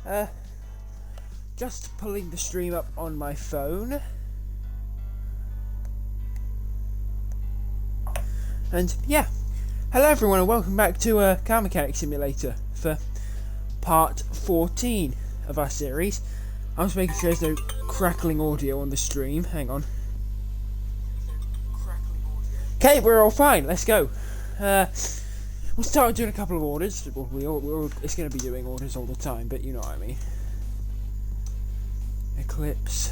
Uh, just pulling the stream up on my phone. And yeah, hello everyone and welcome back to Car Mechanic Simulator for part 14 of our series. I'm just making sure there's no crackling audio on the stream. Hang on. Okay, we're all fine. Let's go. We'll start doing a couple of orders. It's going to be doing orders all the time, but you know what I mean. Eclipse,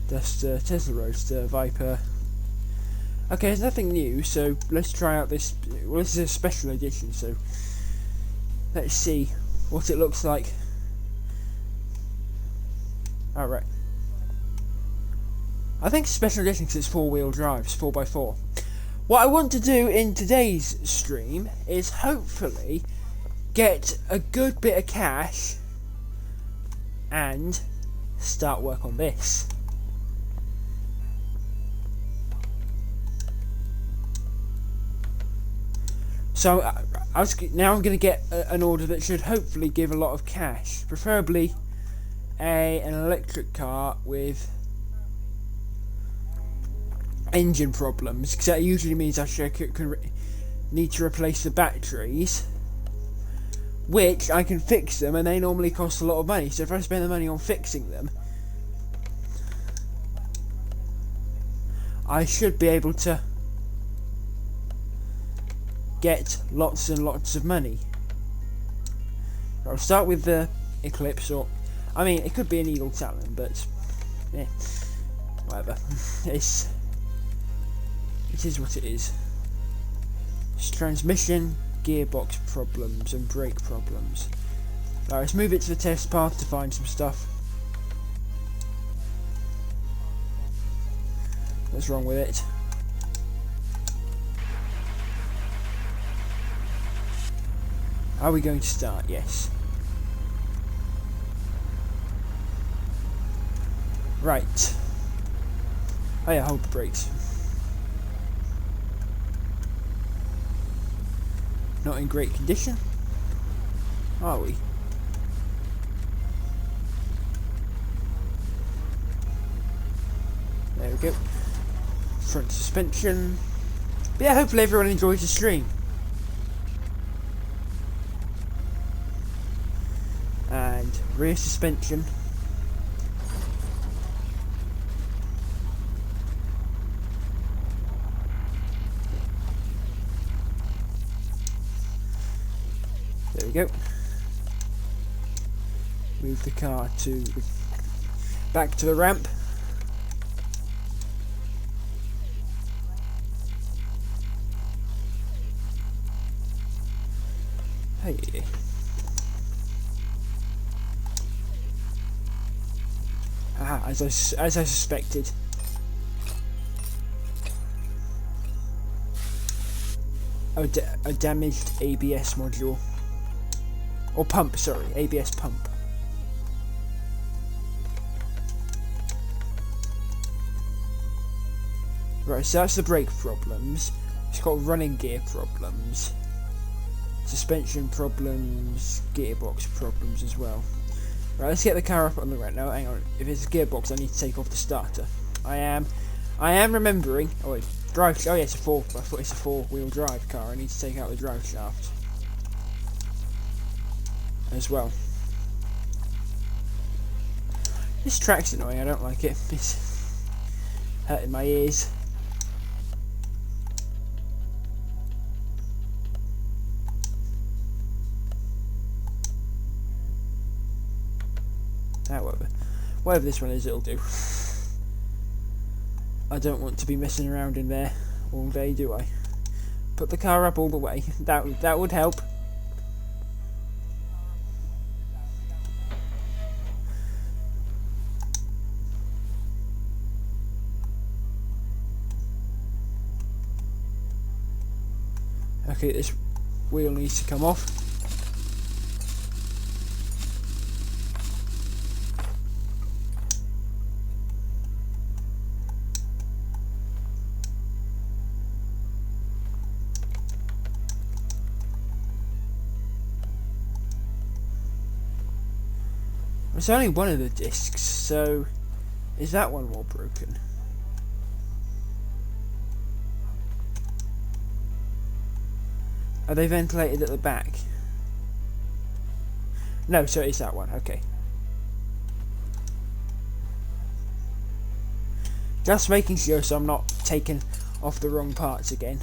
Duster, Tesla Roadster, Viper. Okay, there's nothing new, so let's try out this. Well, this is a special edition, so let's see what it looks like. Alright. I think special edition because it's four-wheel drives, 4x4. What I want to do in today's stream is hopefully get a good bit of cash and start work on this. So now I'm going to get an order that should hopefully give a lot of cash, preferably an electric car with engine problems, because that usually means I need to replace the batteries, which I can fix them, and they normally cost a lot of money. So if I spend the money on fixing them, I should be able to get lots and lots of money. I'll start with the Eclipse, or I mean, it could be an Eagle Talon, but yeah, whatever. It is what it is. It's transmission, gearbox problems, and brake problems. Alright, let's move it to the test path to find some stuff. What's wrong with it? Are we going to start? Yes. Right. Oh yeah, hold the brakes. Not in great condition, are we? There we go. Front suspension. But yeah, hopefully everyone enjoys the stream. And rear suspension. There we go. Move the car back to the ramp. Hey. Ah, as I suspected. Oh, a damaged ABS module. Or pump, sorry, ABS pump. Right, so that's the brake problems. It's got running gear problems. Suspension problems, gearbox problems as well. Right, let's get the car up on the ramp now. Hang on, if it's a gearbox, I need to take off the starter. I am remembering. Oh wait, drive. Oh yeah, it's a four. I thought it's a four-wheel drive car. I need to take out the drive shaft as well. This track's annoying. I don't like it. It's hurting my ears. However, whatever this one is, it'll do. I don't want to be messing around in there all day, do I? Put the car up all the way. That would help. Okay, this wheel needs to come off. It's only one of the discs, so is that one more broken? Are they ventilated at the back? No, so it's that one, okay. Just making sure so I'm not taking off the wrong parts again.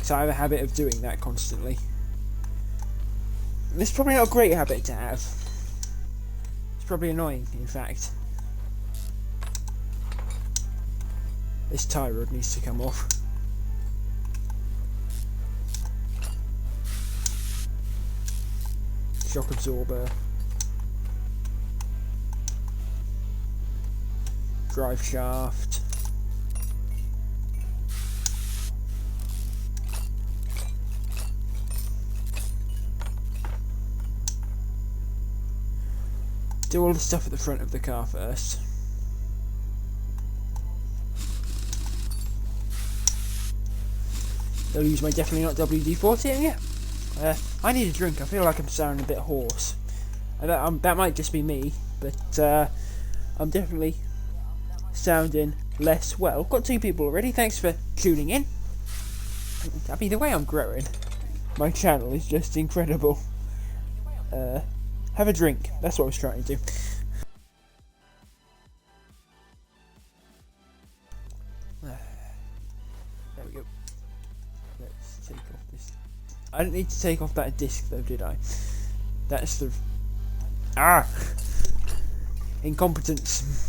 So I have a habit of doing that constantly. It's probably not a great habit to have. It's probably annoying, in fact. This tie rod needs to come off. Shock absorber. Drive shaft. Do all the stuff at the front of the car first. They'll use my definitely not WD-40 in yeah. I need a drink. I feel like I'm sounding a bit hoarse. That might just be me, but I'm definitely sounding less well. Got 2 people already. Thanks for tuning in. I mean, the way I'm growing, my channel is just incredible. Have a drink. That's what I was trying to do. There we go. Let's take off this. I didn't need to take off that disc though, did I? That's the... Incompetence.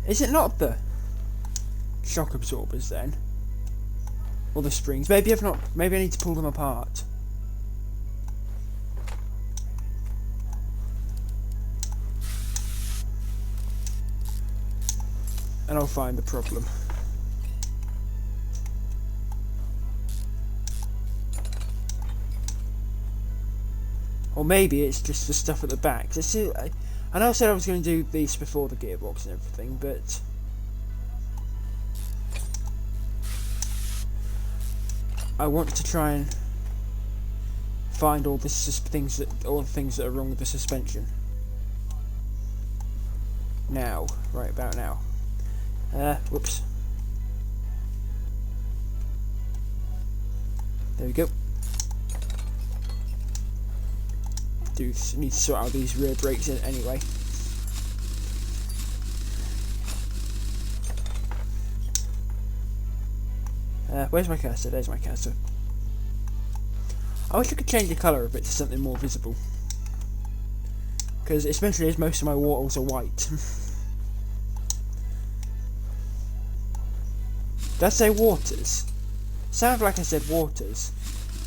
Is it not the shock absorbers then? Or the springs? Maybe I've not. Maybe I need to pull them apart. And I'll find the problem. Or maybe it's just the stuff at the back. I know I said I was going to do these before the gearbox and everything, but I want to try and find all the things that are wrong with the suspension. Now, right about now. Whoops. There we go. Need to sort out these rear brakes anyway. Where's my cursor? There's my cursor. I wish I could change the colour of it to something more visible. Because especially as most of my waters are white. Did I say waters? Sounded like I said waters.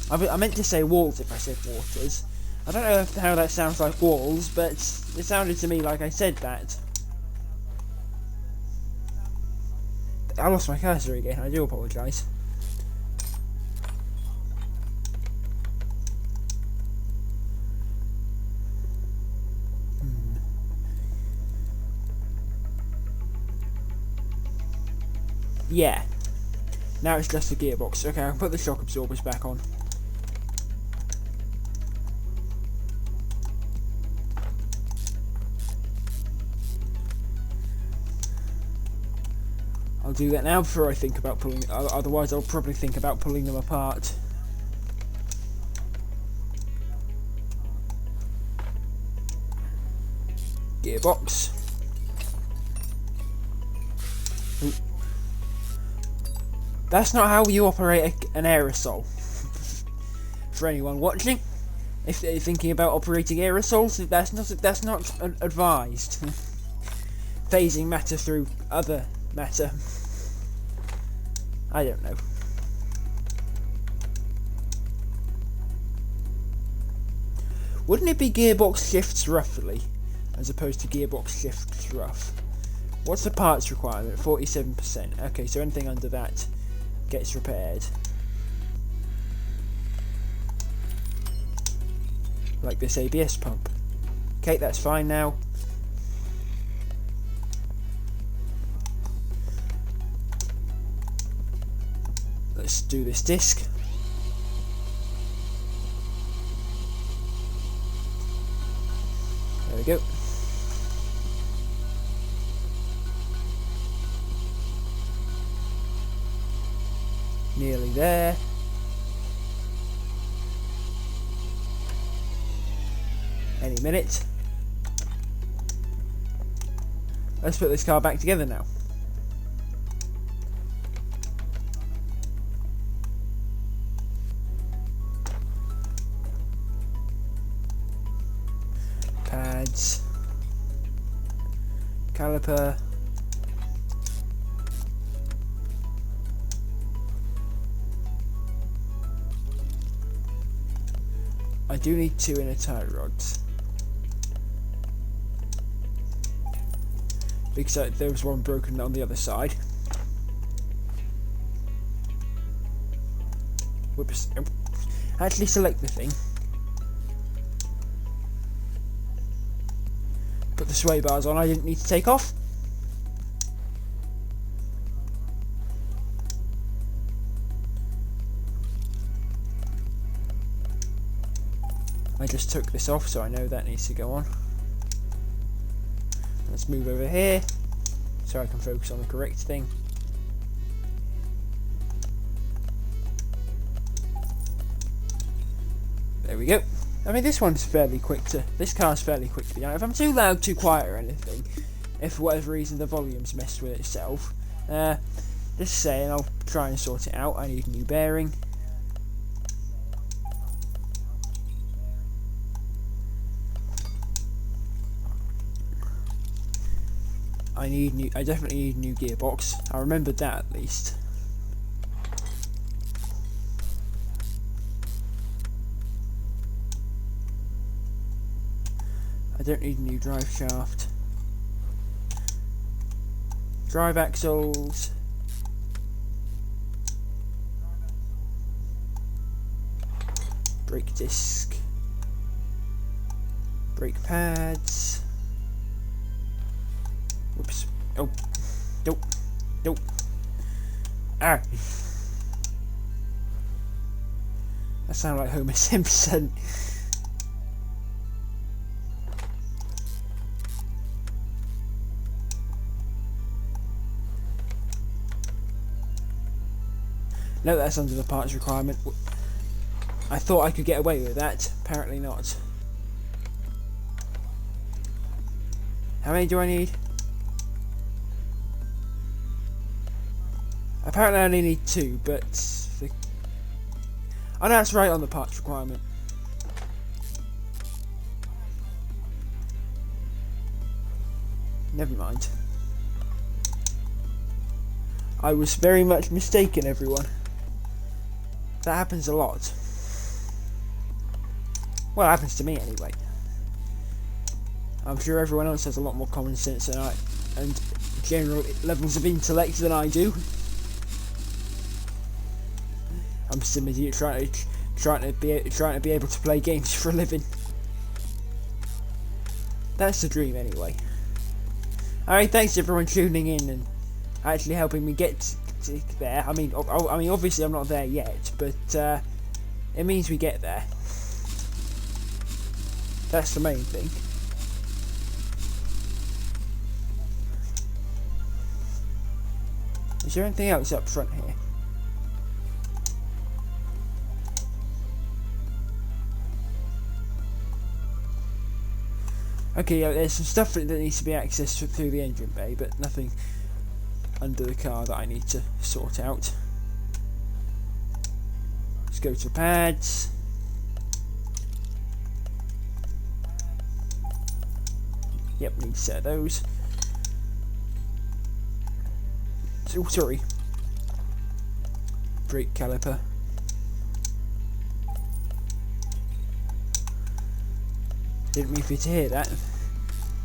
I meant to say walls if I said waters. I don't know how that sounds like walls, but it sounded to me like I said that. I lost my cursor again, I do apologise. Yeah. Now it's just the gearbox. Okay, I can put the shock absorbers back on. I'll do that now before I think about pulling. Otherwise, I'll probably think about pulling them apart. Gearbox. Ooh. That's not how you operate an aerosol. For anyone watching, if they're thinking about operating aerosols, that's not advised. Phasing matter through other matter. I don't know. Wouldn't it be gearbox shifts roughly, as opposed to gearbox shifts rough? What's the parts requirement? 47%. Okay, so anything under that gets repaired. like this ABS pump. Okay, that's fine now. Let's do this disc. There we go. Nearly there. Any minute. Let's put this car back together now. Pads. Caliper. I do need 2 inner tie rods. Because there was one broken on the other side. Whoops. Actually select the thing. Put the sway bars on, I didn't need to take off. I just took this off, so I know that needs to go on. Let's move over here so I can focus on the correct thing. There we go. I mean, this car's fairly quick to be done. If I'm too loud, too quiet or anything, if for whatever reason the volume's messed with itself, just saying, I'll try and sort it out. I need a new bearing. I definitely need a new gearbox. I remembered that at least. I don't need a new drive shaft. Drive axles. Brake disc. Brake pads. Whoops. Oh. Nope. Nope. Ah. That sounded like Homer Simpson. No, that's under the parts requirement. I thought I could get away with that. Apparently not. How many do I need? Apparently I only need 2, but... Oh no, that's right on the parts requirement. Never mind. I was very much mistaken, everyone. That happens a lot. Well, it happens to me anyway. I'm sure everyone else has a lot more common sense than I, and general levels of intellect than I do. I'm some idiot trying to be able to play games for a living. That's the dream, anyway. Alright, thanks everyone tuning in and actually helping me get to there. I mean, obviously I'm not there yet, but it means we get there. That's the main thing. Is there anything else up front here? Okay, yeah, there's some stuff that needs to be accessed through the engine bay, but nothing under the car that I need to sort out. Let's go to pads. Yep, need a set of those. Oh, sorry. Brake caliper. Didn't mean for you to hear that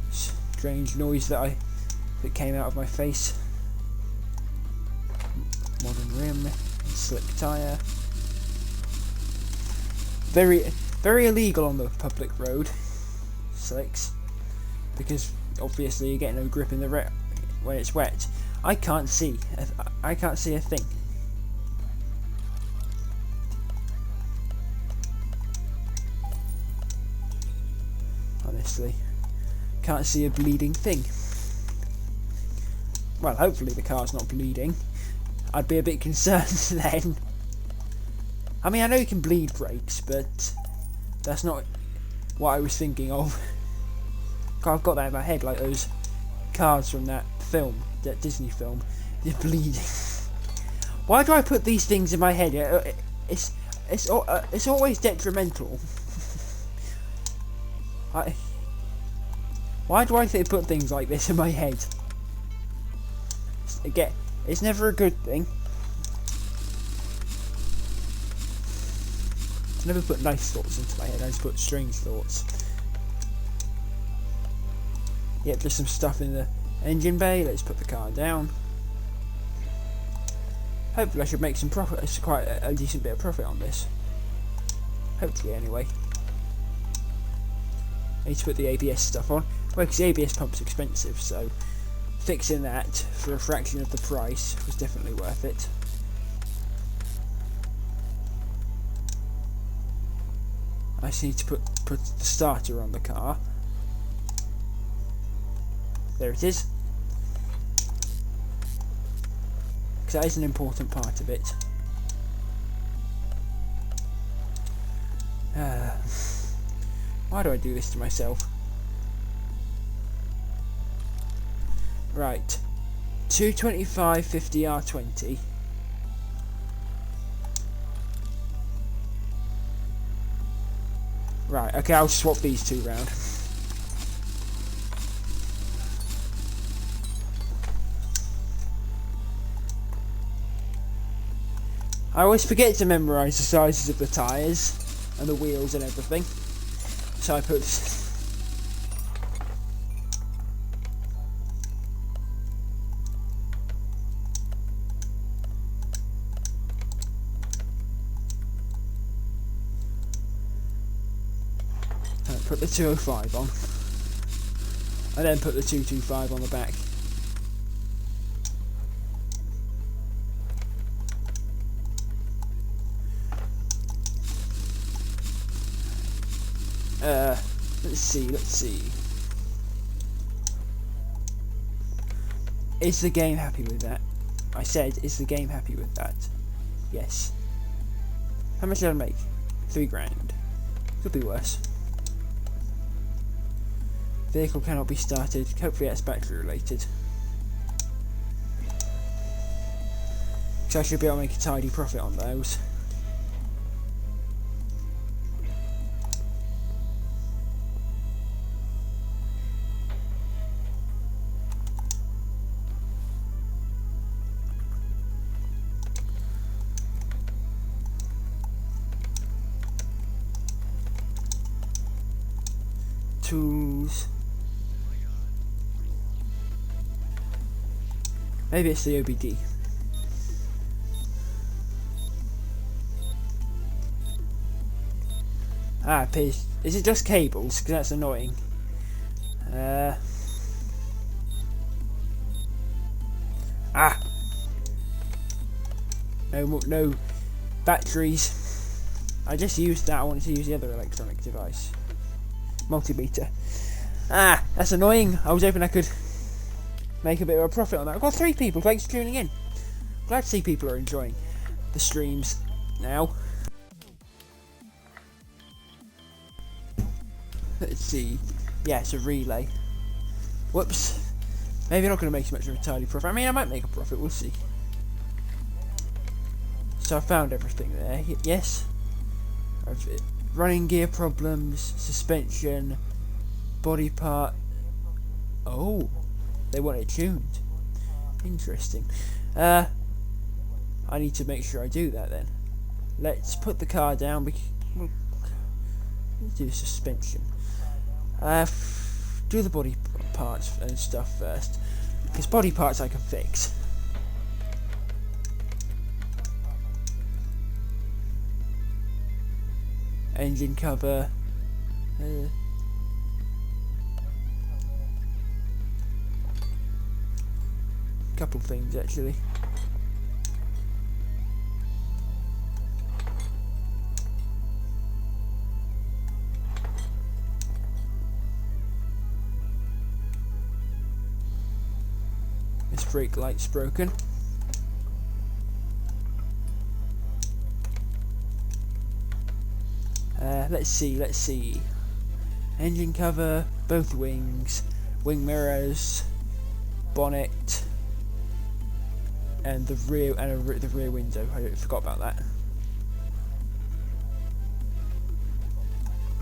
strange noise that came out of my face. Modern rim, slick tyre. Very illegal on the public road, slicks, because obviously you get no grip in the when it's wet. I can't see a thing. Honestly, can't see a bleeding thing. Well, hopefully the car's not bleeding. I'd be a bit concerned then. I mean, I know you can bleed brakes, but that's not what I was thinking of. I've got that in my head, like those cars from that film, that Disney film. They're bleeding. Why do I put these things in my head? It's always detrimental. Why do I put things like this in my head? Again, it's never a good thing. I never put nice thoughts into my head, I just put strange thoughts. Yep, just some stuff in the engine bay. Let's put the car down. Hopefully I should make some profit. It's quite a decent bit of profit on this. Hopefully, anyway. I need to put the ABS stuff on. Well, because the ABS pump's expensive, so fixing that for a fraction of the price was definitely worth it. I just need to put the starter on the car. There it is. Because that is an important part of it. Why do I do this to myself? Right. 225 50 R20. Right, okay, I'll swap these two round. I always forget to memorise the sizes of the tyres and the wheels and everything. So I put the 205 on, and then put the 225 on the back. Let's see. Is the game happy with that? I said, is the game happy with that? Yes. How much did I make? 3 grand. Could be worse. Vehicle cannot be started. Hopefully that's battery related. So I should be able to make a tidy profit on those. Tools. Maybe it's the OBD. Ah, is it just cables? Because that's annoying. No batteries. I just used that. I wanted to use the other electronic device. Multimeter. That's annoying. I was hoping I could make a bit of a profit on that. I've got 3 people. Thanks for tuning in. Glad to see people are enjoying the streams now. Let's see. Yeah, it's a relay. Whoops. Maybe not going to make so much of a tidy profit. I mean, I might make a profit. We'll see. So I found everything there. Yes. Running gear problems, suspension, body part. Oh, they want it tuned. Interesting. I need to make sure I do that then. Let's put the car down. Let's do the suspension. Do the body parts and stuff first, because body parts I can fix. engine cover. Couple things actually. This brake light's broken. Let's see. Engine cover, both wings, wing mirrors, bonnet, and the rear the rear window. I forgot about that.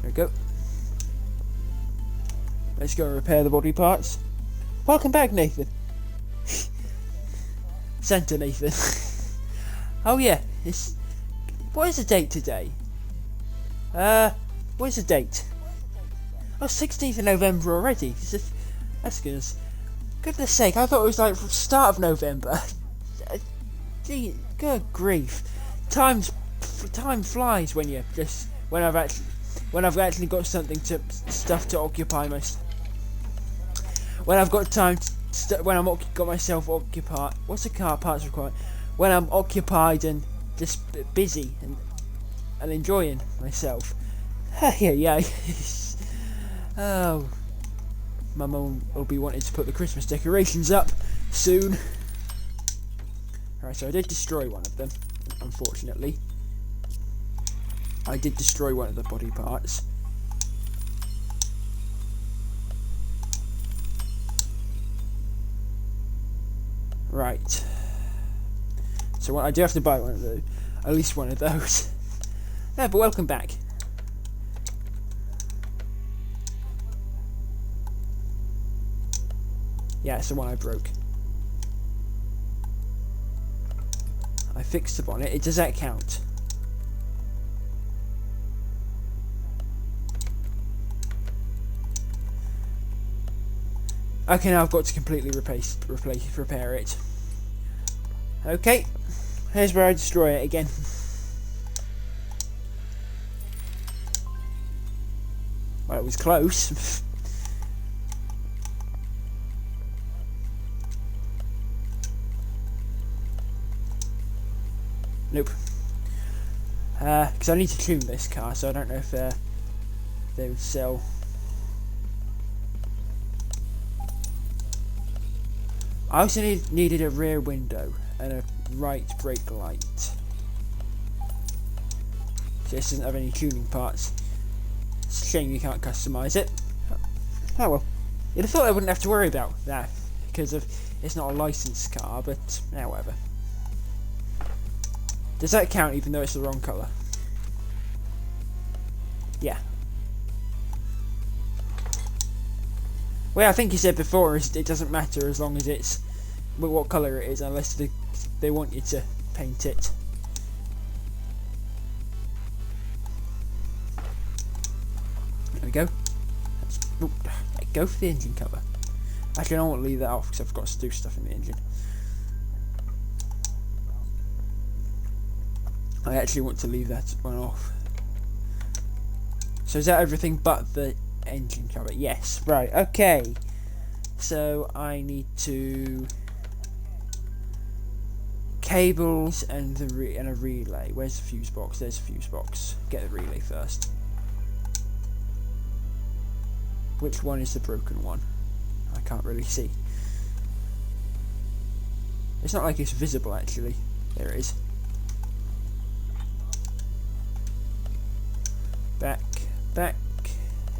There we go. Let's go and repair the body parts. Welcome back, Nathan. Santa Nathan. Oh yeah, what is the date today? What is the date? Oh, 16th of November already. That's goodness sake, I thought it was like start of November. Gee, good grief. Time flies when you just when I've actually got stuff to occupy my. When I've got time when I'm got myself occupied. What's the car parts required? When I'm occupied and just busy and enjoying myself. Yeah. Oh, my mum will be wanting to put the Christmas decorations up soon. Alright, so I did destroy one of them, unfortunately. I did destroy one of the body parts. Right. So I do have to buy one of those. At least one of those. Yeah, but welcome back. Yeah, it's the one I broke. I fixed the bonnet. Does that count? Okay, now I've got to completely repair it. Okay, here's where I destroy it again. Well, it was close. Nope. Because I need to tune this car, so I don't know if they would sell. I also needed a rear window and a right brake light. This doesn't have any tuning parts. It's a shame you can't customise it. Oh well. You'd have thought I wouldn't have to worry about that because it's not a licensed car, but whatever. Does that count even though it's the wrong colour? Yeah. Well, I think you said before it doesn't matter as long as it's what colour it is, unless they want you to paint it. There we go. Go for the engine cover. Actually, I don't want to leave that off because I've got to do stuff in the engine. I actually want to leave that one off. So is that everything but the engine cover? Yes. Right. Okay. So I need to cables and a relay. Where's the fuse box? There's a fuse box. Get the relay first. Which one is the broken one? I can't really see. It's not like it's visible actually. There it is. Back,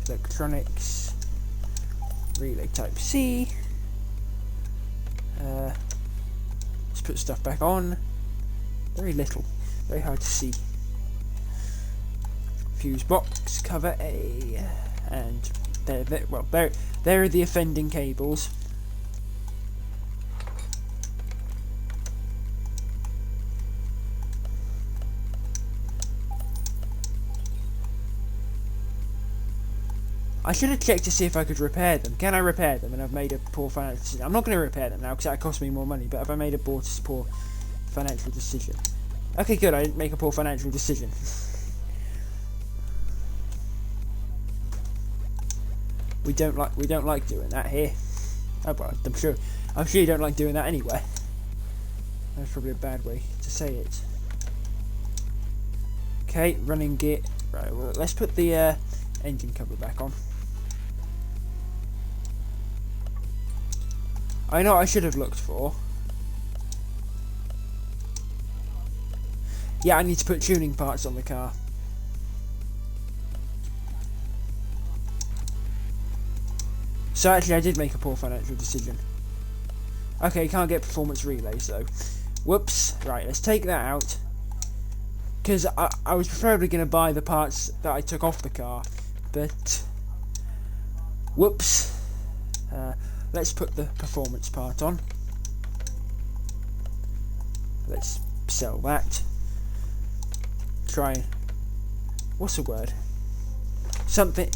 electronics, relay type C. Let's put stuff back on. Very little, very hard to see. Fuse box, cover A, and there are the offending cables. I should have checked to see if I could repair them. Can I repair them? And I've made a poor financial decision. I'm not going to repair them now because that cost me more money, but have I made a poor financial decision? Okay, good, I didn't make a poor financial decision. we don't like doing that here. Oh, well, I'm sure you don't like doing that anyway. That's probably a bad way to say it. Okay, running gear. Right, well, let's put the engine cover back on. I know what I should have looked for. Yeah, I need to put tuning parts on the car. So actually I did make a poor financial decision. Okay, can't get performance relays though. Whoops. Right, let's take that out. Because I was preferably going to buy the parts that I took off the car. But... whoops. Let's put the performance part on. Let's sell that. Try and... what's the word? Something...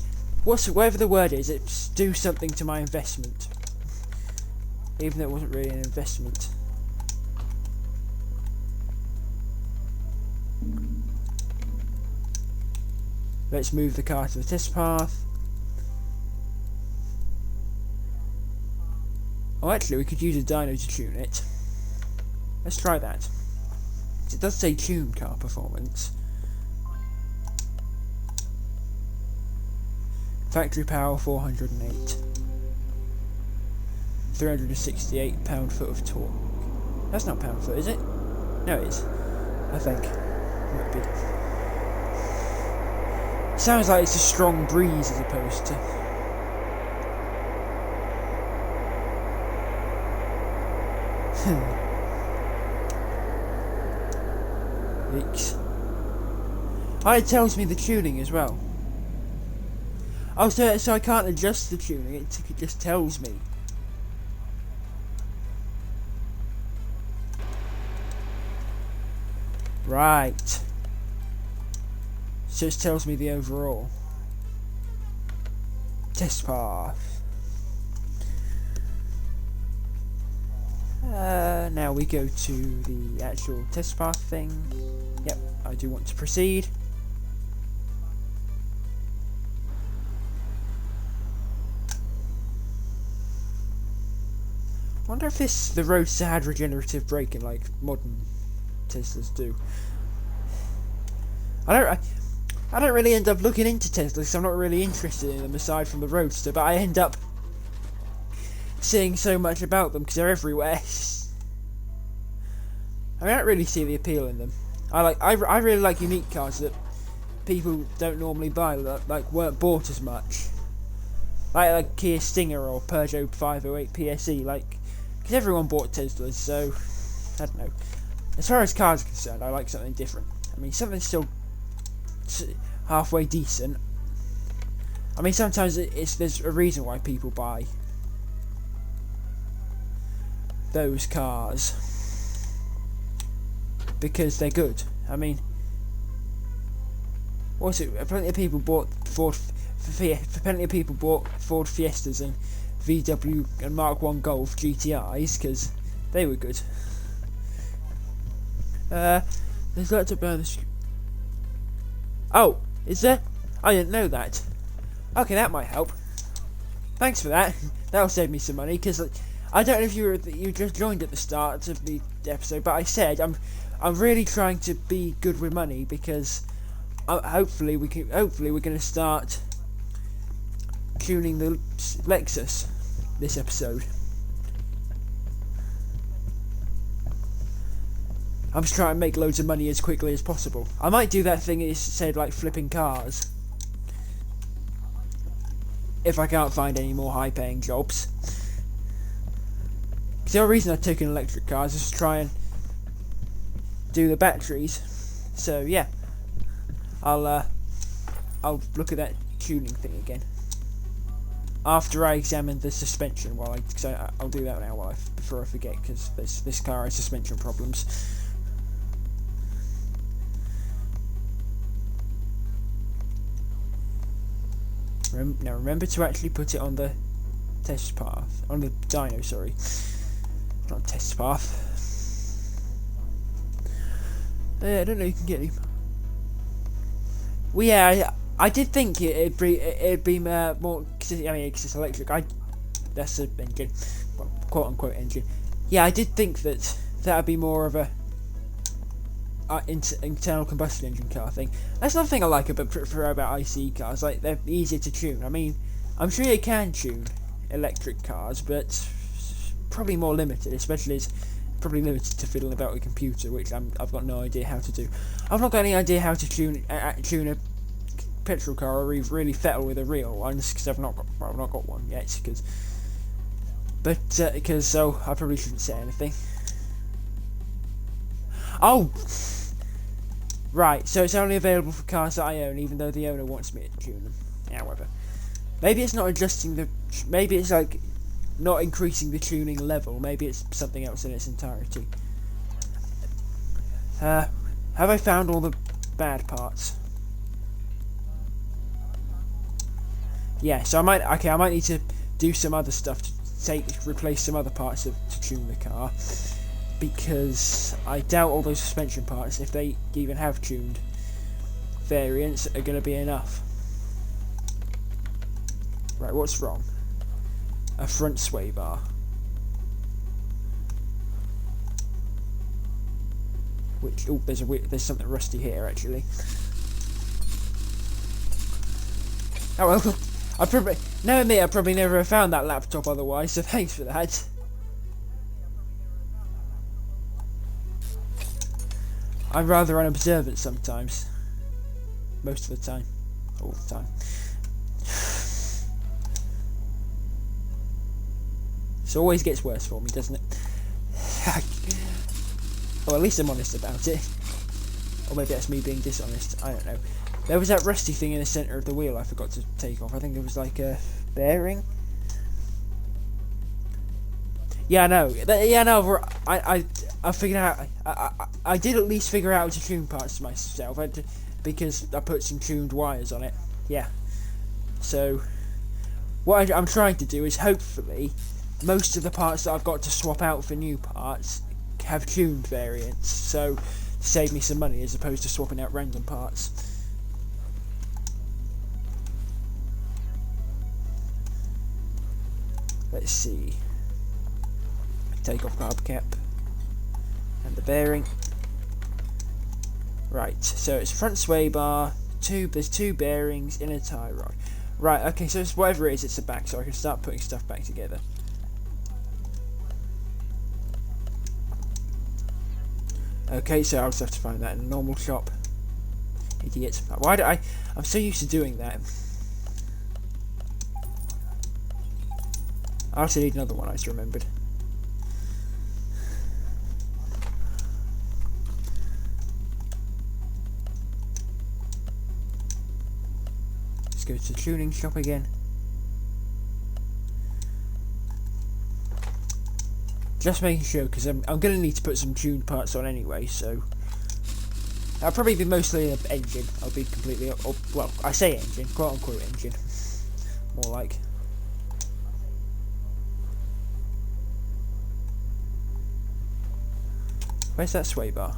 whatever the word is, it's do something to my investment. Even though it wasn't really an investment. Let's move the car to the test path. Oh, actually, we could use a dyno to tune it. Let's try that. It does say tune car performance. Factory power 408. 368 pound-foot of torque. That's not pound-foot, is it? No, it is. I think. Might be. Sounds like it's a strong breeze as opposed to... Leaks. Oh, it tells me the tuning as well. Oh, so I can't adjust the tuning, it just tells me. Right. So it tells me the overall. Test path. Now we go to the actual test path thing. Yep, I do want to proceed. I wonder if the roadster had regenerative braking like modern Teslas do. I don't really end up looking into Teslas because I'm not really interested in them aside from the roadster, but I end up seeing so much about them because they're everywhere. I don't really see the appeal in them. I really like unique cars that people don't normally buy, like weren't bought as much. Like Kia Stinger or Peugeot 508 PSE, like, because everyone bought Teslas, so I don't know. As far as cars are concerned, I like something different. I mean, something still halfway decent. I mean, sometimes there's a reason why people buy those cars. Because they're good. I mean, what's it? Plenty of people bought Ford Fiestas and VW and Mark 1 Golf GTIs because they were good. There's lots about this. Oh, is there? I didn't know that. Okay, that might help. Thanks for that. That'll save me some money because I don't know if you just joined at the start of the episode, but I said I'm really trying to be good with money because hopefully we're going to start tuning the Lexus this episode. I'm just trying to make loads of money as quickly as possible. I might do that thing it said like flipping cars if I can't find any more high paying jobs. The only reason I took an electric car is just to try and do the batteries. So yeah, I'll look at that tuning thing again after I examine the suspension. I'll do that now before I forget because this car has suspension problems. Now remember to actually put it on the test path, on the dyno. Sorry, not test path. I don't know, you can get him. Well, yeah, I did think it'd be more. I mean, cause it's electric. That's an engine, well, quote unquote engine. Yeah, I did think that that'd be more of a internal combustion engine car thing. That's another thing I like about ICE cars. Like, they're easier to tune. I mean, I'm sure you can tune electric cars, but probably more limited. Especially it's probably limited to fiddling about with a computer, which I've got no idea how to do. I've not got any idea how to tune a petrol car or even really fettle with a real one, because I've not got one yet. So I probably shouldn't say anything. Oh, right. So it's only available for cars that I own, even though the owner wants me to tune them. However, maybe it's not adjusting the. Maybe it's like not increasing the tuning level. Maybe it's something else in its entirety. Have I found all the bad parts? Yeah. So I might need to do some other stuff to replace some other parts to tune the car. Because I doubt all those suspension parts, if they even have tuned variants, are going to be enough. Right, what's wrong? A front sway bar. Which, oh, there's something rusty here actually. Oh well, I probably never have found that laptop otherwise, so thanks for that. I'm rather unobservant sometimes. Most of the time. All the time. It always gets worse for me, doesn't it? Well, at least I'm honest about it. Or maybe that's me being dishonest. I don't know. There was that rusty thing in the centre of the wheel I forgot to take off. I think it was like a bearing. Yeah, no. Yeah, no. I figured out. I did at least figure out how to tune parts myself, because I put some tuned wires on it. Yeah. So what I'm trying to do is hopefully most of the parts that I've got to swap out for new parts have tuned variants, so to save me some money as opposed to swapping out random parts. Let's see. Take off carb cap and the bearing. Right, so it's front sway bar, there's two bearings, inner tie rod. Right, okay, so it's whatever it is, it's the back, so I can start putting stuff back together. Okay, so I'll just have to find that in a normal shop. Idiot. Why do I'm so used to doing that. I also need another one, I just remembered. Let's go to the tuning shop again. Just making sure, because I'm going to need to put some tuned parts on anyway, so I'll probably be mostly an engine. I'll be completely, well, I say engine, quote unquote engine, more like. Where's that sway bar?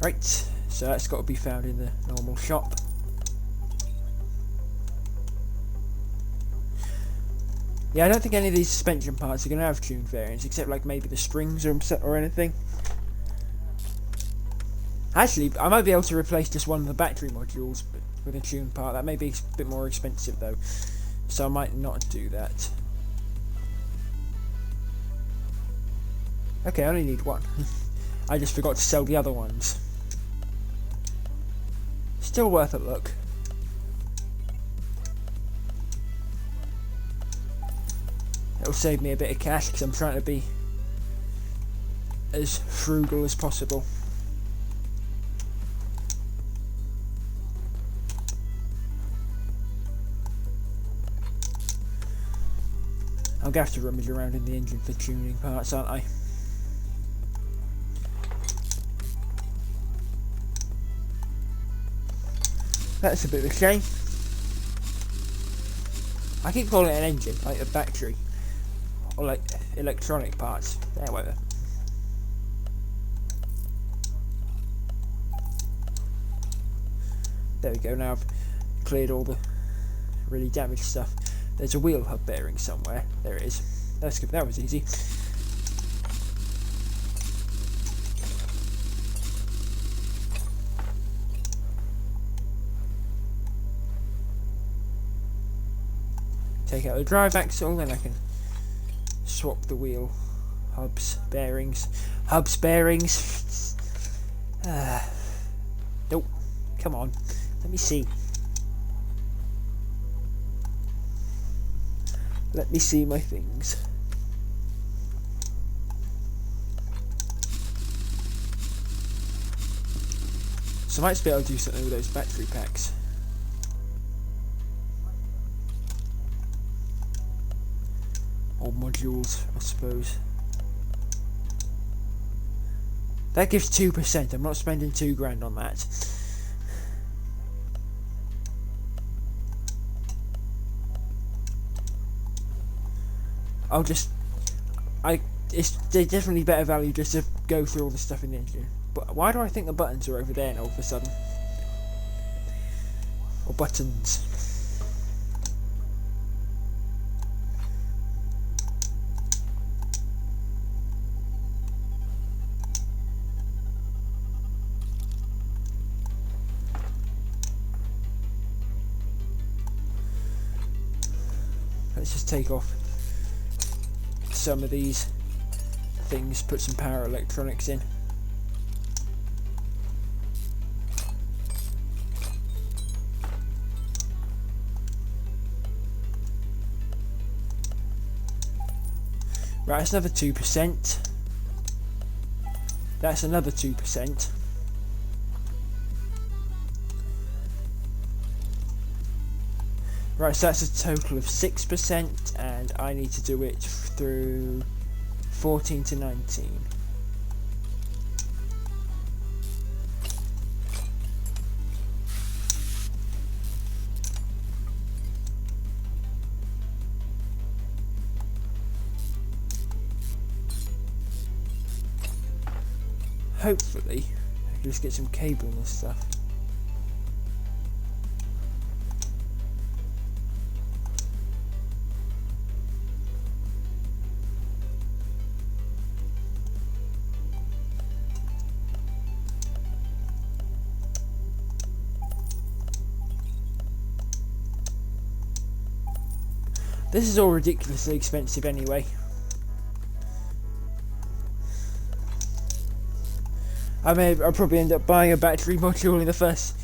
Right, so that's got to be found in the normal shop. Yeah, I don't think any of these suspension parts are going to have tuned variants, except like maybe the strings or anything. Actually, I might be able to replace just one of the battery modules with a tuned part. That may be a bit more expensive though, so I might not do that. Okay, I only need one. I just forgot to sell the other ones. Still worth a look. It'll save me a bit of cash because I'm trying to be as frugal as possible. I'm going to have to rummage around in the engine for tuning parts, aren't I? That's a bit of a shame. I keep calling it an engine, like a battery. Or like electronic parts. There, whatever. There we go, now I've cleared all the really damaged stuff. There's a wheel hub bearing somewhere. There it is. That's good, that was easy. Take out the drive axle, then I can swap the wheel hubs, bearings. Nope, come on, let me see. Let me see my things. So I might be able to do something with those battery packs. Or modules, I suppose. That gives 2%. I'm not spending £2 on that. It's definitely better value just to go through all the stuff in the engine. But why do I think the buttons are over there now all of a sudden? Or buttons. Let's just take off some of these things, put some power electronics in. Right, that's another 2%. That's another 2%. Right, so that's a total of 6%, and I need to do it through 14 to 19. Hopefully, I can just get some cabling and stuff. This is all ridiculously expensive anyway. I'll probably end up buying a battery module in the first,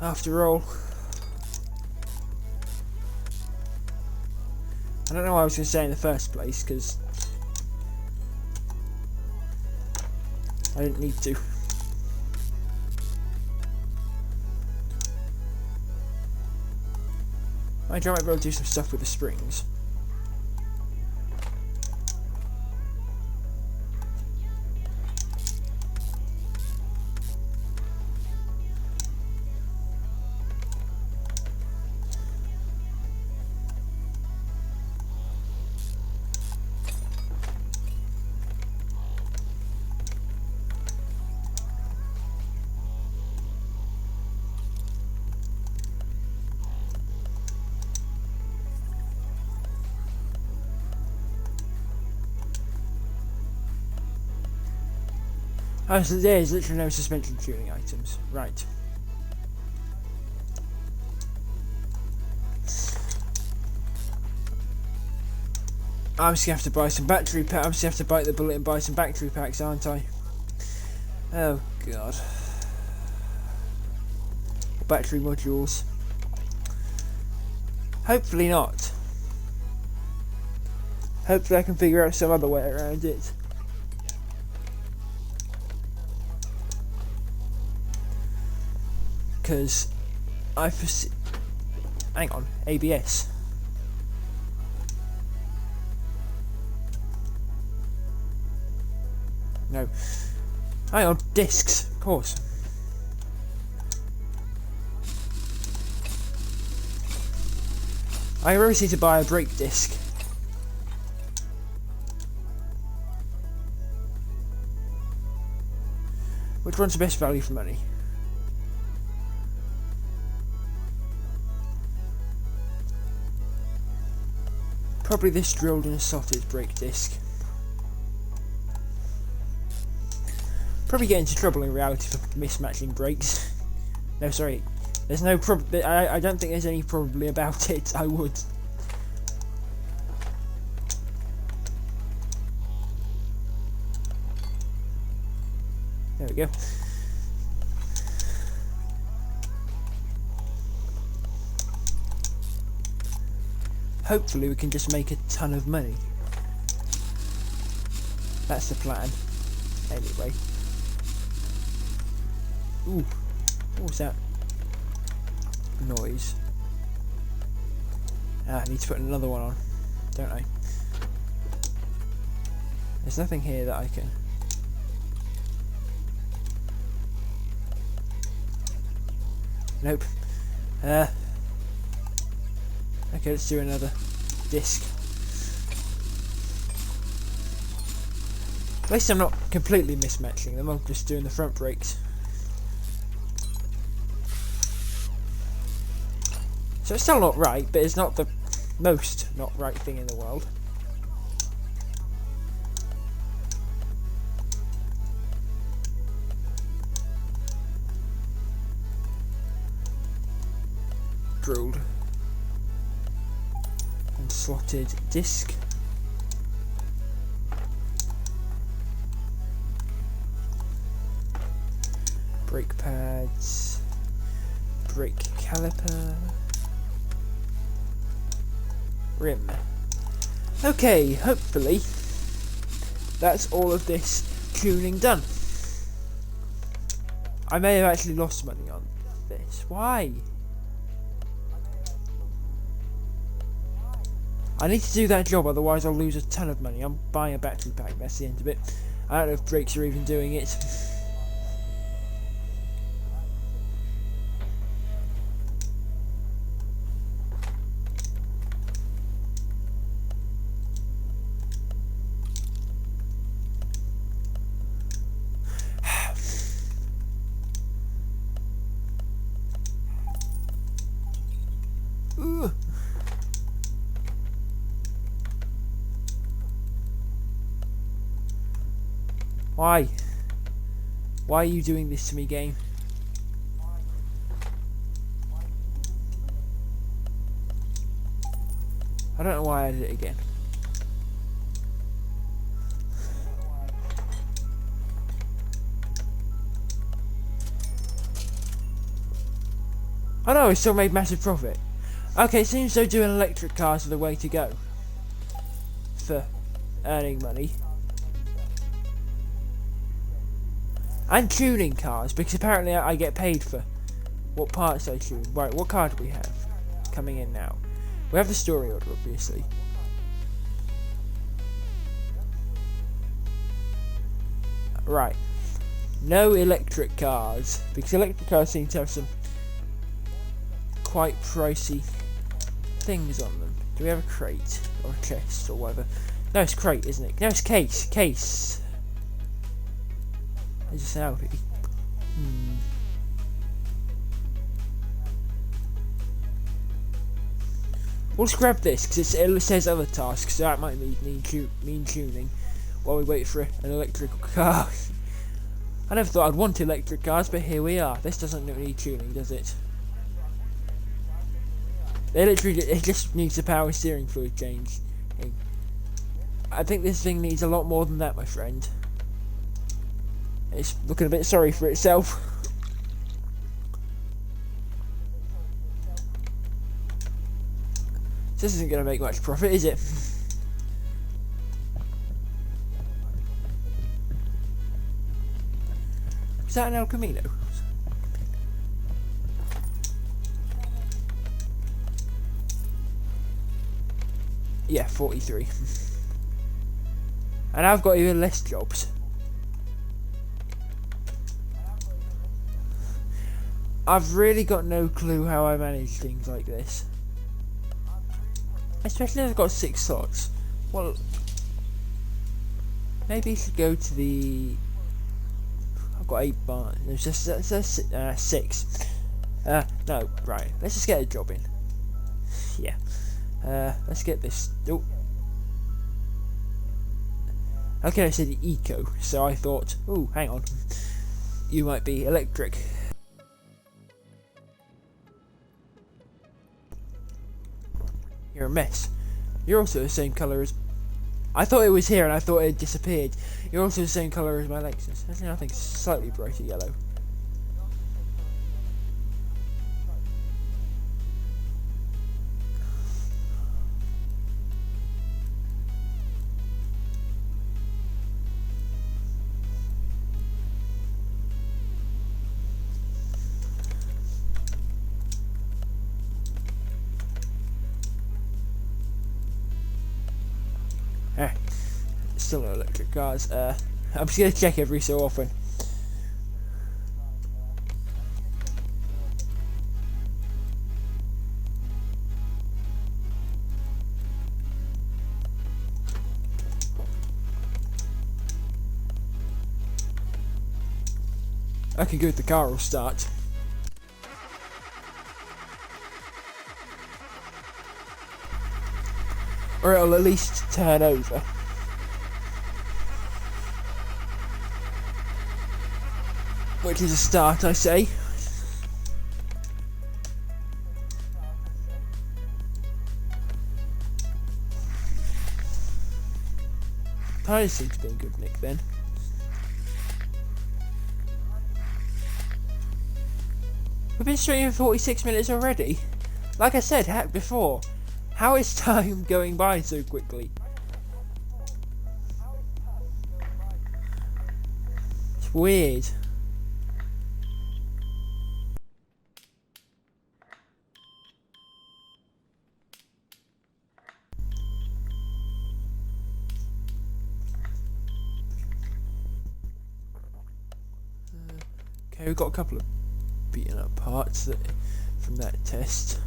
after all. I don't know what I was going to say in the first place, because I didn't need to. I might be able to do some stuff with the springs. Oh, so there's literally no suspension tuning items. Right. I'm just gonna have to buy some battery packs. I'm just gonna have to bite the bullet and buy some battery packs, aren't I? Oh god. Battery modules. Hopefully not. Hopefully I can figure out some other way around it. Because I foresee... Hang on, ABS. No. Hang on, discs, of course. I always need to buy a brake disc. Which one's the best value for money? Probably this drilled and slotted brake disc. Probably get into trouble in reality for mismatching brakes. No, sorry. There's no I don't think there's any probably about it. I would. There we go. Hopefully we can just make a ton of money. That's the plan. Anyway. Ooh. What was that noise? I need to put another one on, don't I? There's nothing here that I can... Nope. Okay, let's do another disc. At least I'm not completely mismatching them, I'm just doing the front brakes. So it's still not right, but it's not the most not right thing in the world. Drilled and slotted disc. Brake pads, brake caliper, rim. Okay, hopefully that's all of this tuning done. I may have actually lost money on this. Why? I need to do that job, otherwise I'll lose a ton of money. I'm buying a battery pack, that's the end of it. I don't know if brakes are even doing it. Why? Why are you doing this to me, game? I don't know why I did it again. Oh no, I still made massive profit. Okay, it seems though doing electric cars are the way to go for earning money. And tuning cars, because apparently I get paid for what parts I tune. Right, what car do we have coming in now? We have the story order, obviously. Right. No electric cars, because electric cars seem to have some quite pricey things on them. Do we have a crate or a chest or whatever? No, it's crate, isn't it? No, it's case. Case. Is this an Audi? We'll just grab this because it says other tasks, so that might mean tuning while we wait for an electrical car. I never thought I'd want electric cars, but here we are. This doesn't need tuning, does it? It just needs a power steering fluid change. I think this thing needs a lot more than that, my friend. It's looking a bit sorry for itself. This isn't going to make much profit, is it? Is that an El Camino? Yeah, 43. And I've got even less jobs. I've really got no clue how I manage things like this. Especially as I've got 6 slots. Well, maybe I should go to the... I've got 8 bars. There's just 6. No, right. Let's just get a job in. Yeah. Let's get this. Oh, Okay, I said eco, so I thought, oh, hang on, you might be electric. You're a mess. You're also the same colour as... I thought it was here and I thought it had disappeared. You're also the same colour as my Lexus. There's nothing slightly brighter yellow. Still no electric cars. I'm just gonna check every so often. Okay, good, the car will start. Or it'll at least turn over. Which is a start, I say. Tyres seem to be in good nick then. We've been streaming for 46 minutes already. Like I said before, how is time going by so quickly? It's weird. Okay, we've got a couple of beaten up parts from that test.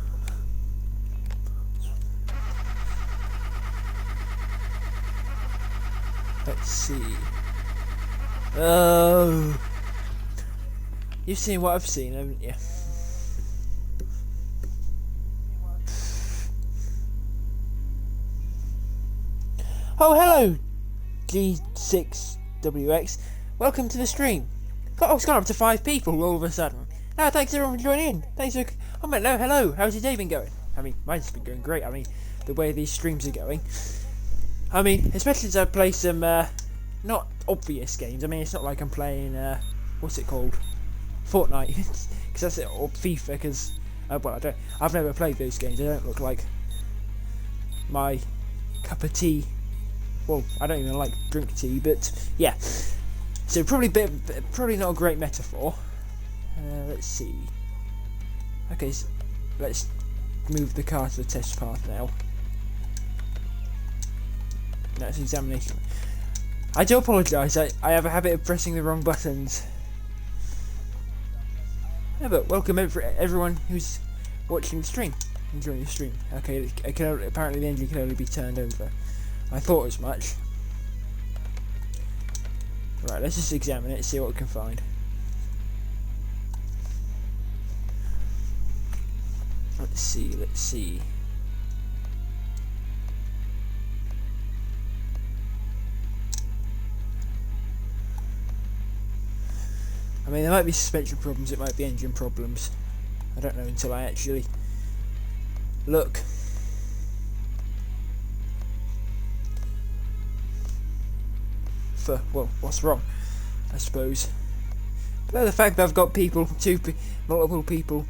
Let's see. Oh, you've seen what I've seen, haven't you? Oh, hello, G6WX. Welcome to the stream. Oh, it's gone up to 5 people all of a sudden. No, thanks everyone for joining in. Thanks for... Oh, man, no, hello. How's your day been going? I mean, mine's been going great. I mean, the way these streams are going. I mean, especially as I play some, not obvious games. I mean, it's not like I'm playing, what's it called? Fortnite. Because that's it, or FIFA, because, well, I've never played those games. They don't look like my cup of tea. Well, I don't even like drink tea, but, yeah. So probably not a great metaphor. Let's see. Okay, so let's move the car to the test path now. That's examination. I do apologise. I have a habit of pressing the wrong buttons. Yeah, but welcome everyone who's watching the stream, enjoying the stream. Okay, apparently the engine can only be turned over. I thought as much. Right, let's just examine it and see what we can find. Let's see. I mean, there might be suspension problems, it might be engine problems. I don't know until I actually look. Well, what's wrong, I suppose. But the fact that I've got multiple people,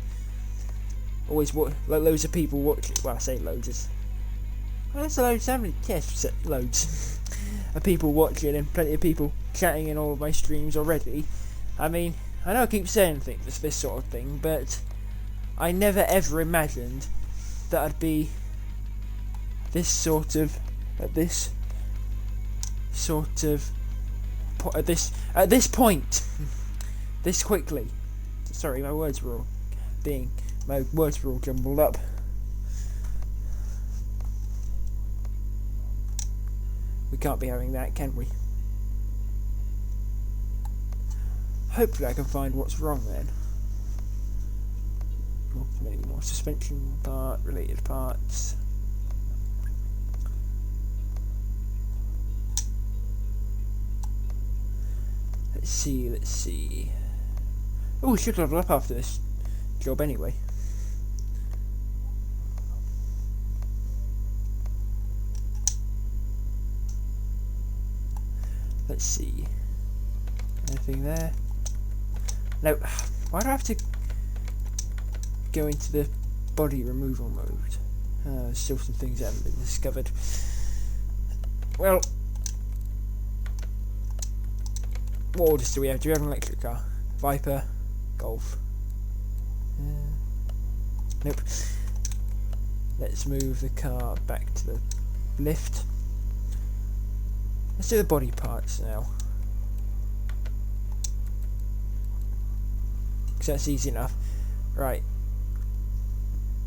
always like loads of people watching. Well, I say loads. There's loads, how many? Yes, loads of people watching and plenty of people chatting in all of my streams already. I mean, I know I keep saying this sort of thing, but I never ever imagined that I'd be at this point this quickly. Sorry, my words were all jumbled up. We can't be having that, can we? Hopefully I can find what's wrong then. Maybe more suspension related parts. Let's see. Oh, we should level up after this job anyway. Let's see. Anything there? No. Why do I have to go into the body removal mode? There's still some things that haven't been discovered. Well, what orders do we have? Do we have an electric car? Viper, Golf. Nope. Let's move the car back to the lift. Let's do the body parts now. Because that's easy enough. Right.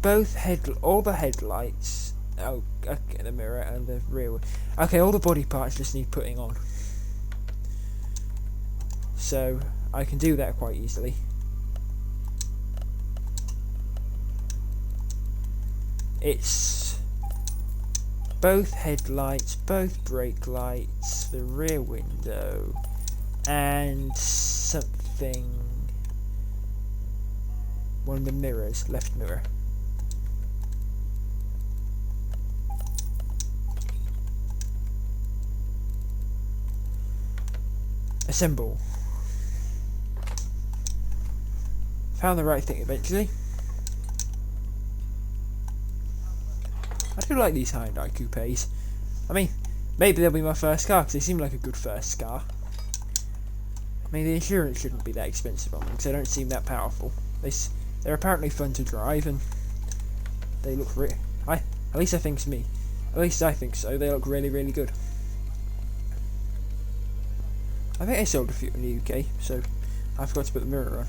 All the headlights. Oh, okay, the mirror and the rear wheel. Okay, all the body parts just need putting on. So, I can do that quite easily. It's both headlights, both brake lights, the rear window, and something... one of the mirrors, left mirror. Assemble. Found the right thing eventually. I do like these Hyundai coupes. I mean, maybe they'll be my first car because they seem like a good first car. I mean, the insurance shouldn't be that expensive on them because they don't seem that powerful. They're apparently fun to drive and they look at least I think it's me. At least I think so. They look really, really good. I think I sold a few in the UK, so I forgot to put the mirror on.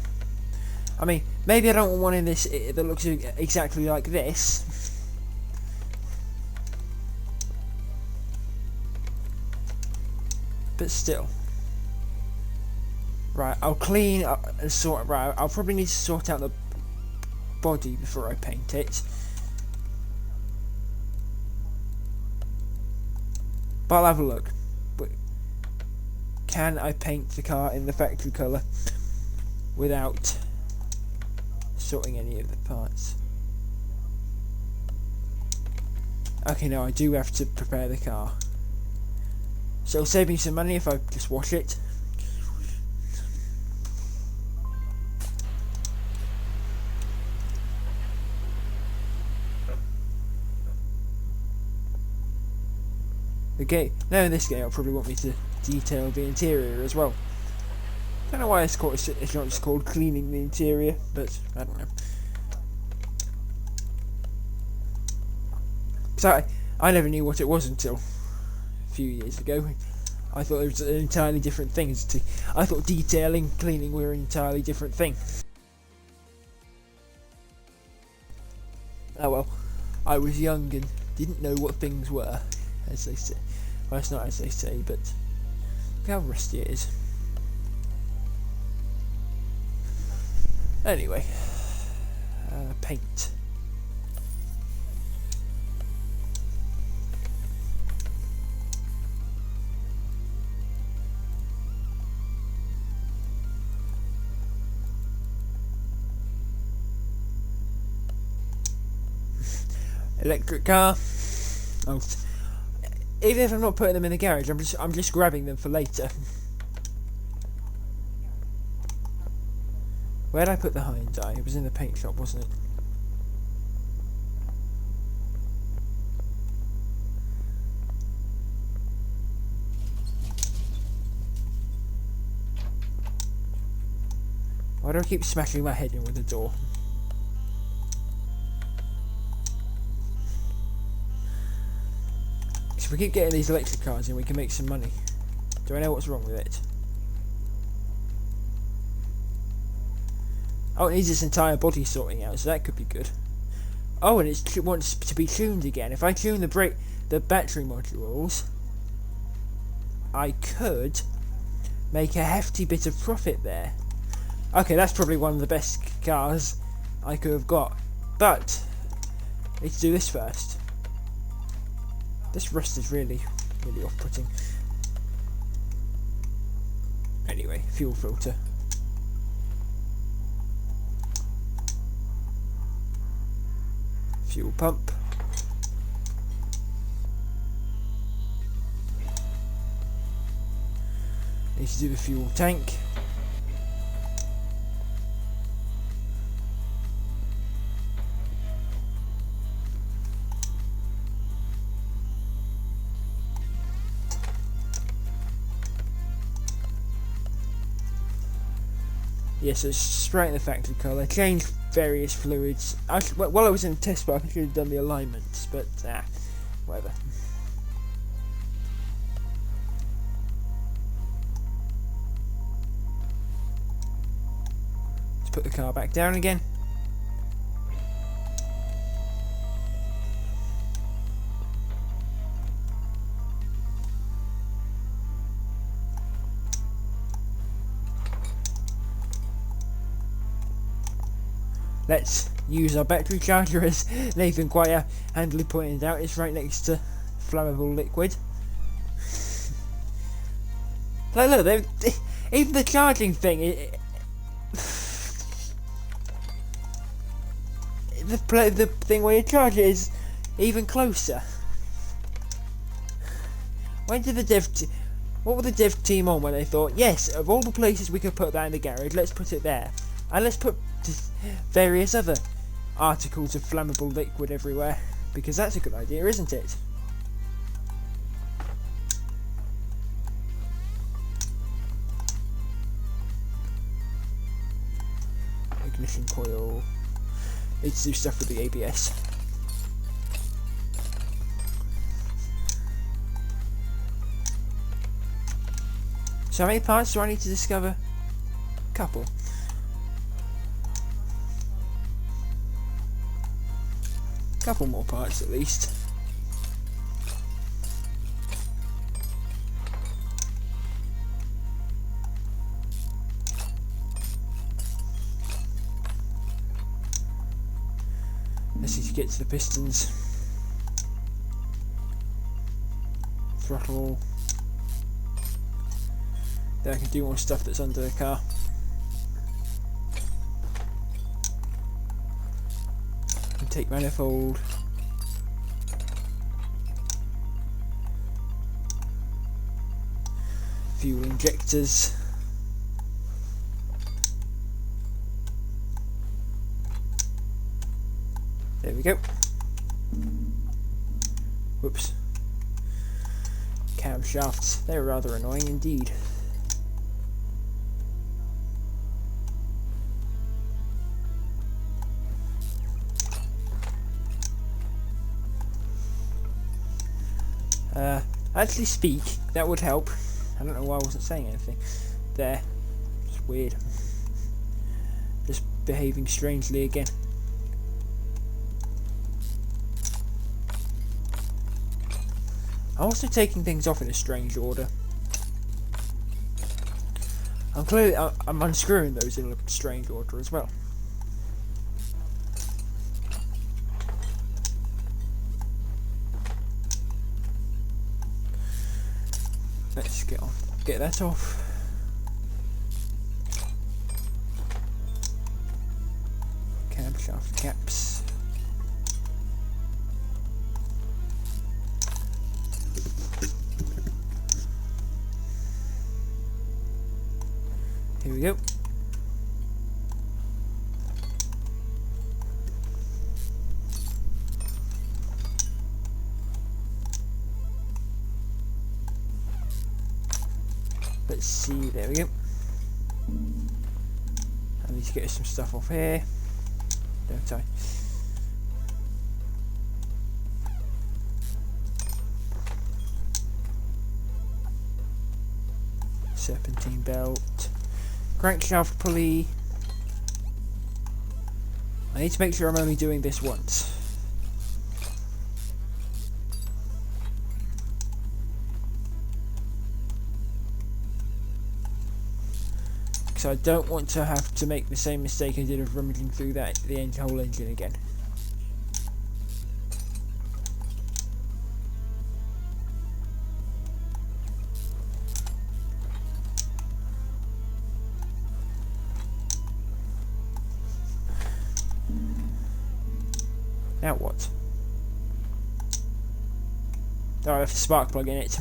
I mean, maybe I don't want one in this that looks exactly like this. But still. Right, I'll clean and sort. Right, I'll probably need to sort out the body before I paint it. But I'll have a look. But can I paint the car in the factory colour without sorting any of the parts? Okay, no, I do have to prepare the car. So it'll save me some money if I just wash it. Now in this game I'll probably want me to detail the interior as well. Don't know why it's not just called cleaning the interior, but I don't know. So I never knew what it was until a few years ago. I thought it was an entirely different thing. I thought detailing, cleaning were an entirely different thing. Oh well, I was young and didn't know what things were, as they say. Well, it's not as they say, but look how rusty it is. Anyway, paint. Electric car. Oh, even if I'm not putting them in the garage, I'm just grabbing them for later. Where'd I put the Hyundai? It was in the paint shop, wasn't it? Why do I keep smashing my head in with the door? If we keep getting these electric cars in, we can make some money. Do I know what's wrong with it? Oh, it needs its entire body sorting out, so that could be good. Oh, and it wants to be tuned again. If I tune the battery modules, I could make a hefty bit of profit there. Okay, that's probably one of the best cars I could have got. But let's do this first. This rust is really, really off-putting. Anyway, fuel filter. Fuel pump. Need to do the fuel tank. Yes, so it's straight in the factory car. They changed various fluids. While I was in the test park, I should have done the alignments, but whatever. Let's put the car back down again. Let's use our battery charger, as Nathan quite handily pointed out. It's right next to flammable liquid. Like, look, even the charging thing, the thing where you charge it is even closer. When did the what were the dev team on when they thought, yes, of all the places we could put that in the garage, let's put it there, and let's put various other articles of flammable liquid everywhere, because that's a good idea, isn't it? Ignition coil. Need to do stuff with the ABS. So how many parts do I need to discover? Couple. Couple more parts at least. Let's need to get to the pistons. Throttle. Then I can do more stuff that's under the car. Intake manifold. Fuel injectors. There we go. Whoops. Camshafts. They're rather annoying indeed. Actually speak, that would help. I don't know why I wasn't saying anything there. It's weird. Just behaving strangely again. I'm also taking things off in a strange order. I'm unscrewing those in a strange order as well. Let's get that off. Camshaft caps. Here we go. Let's see, there we go. I need to get some stuff off here, don't I? Serpentine belt, crankshaft pulley. I need to make sure I'm only doing this once. So I don't want to have to make the same mistake I did of rummaging through the whole engine again. Now what? Oh, I have a spark plug in it.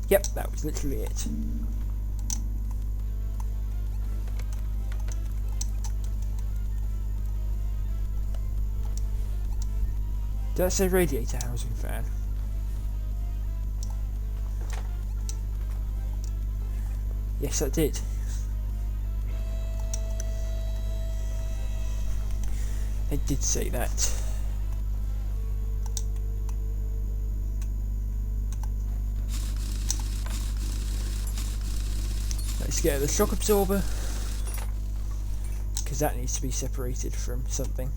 Yep, that was literally it. Did that say radiator housing fan? Yes, that did. It did say that. Let's get the shock absorber, because that needs to be separated from something.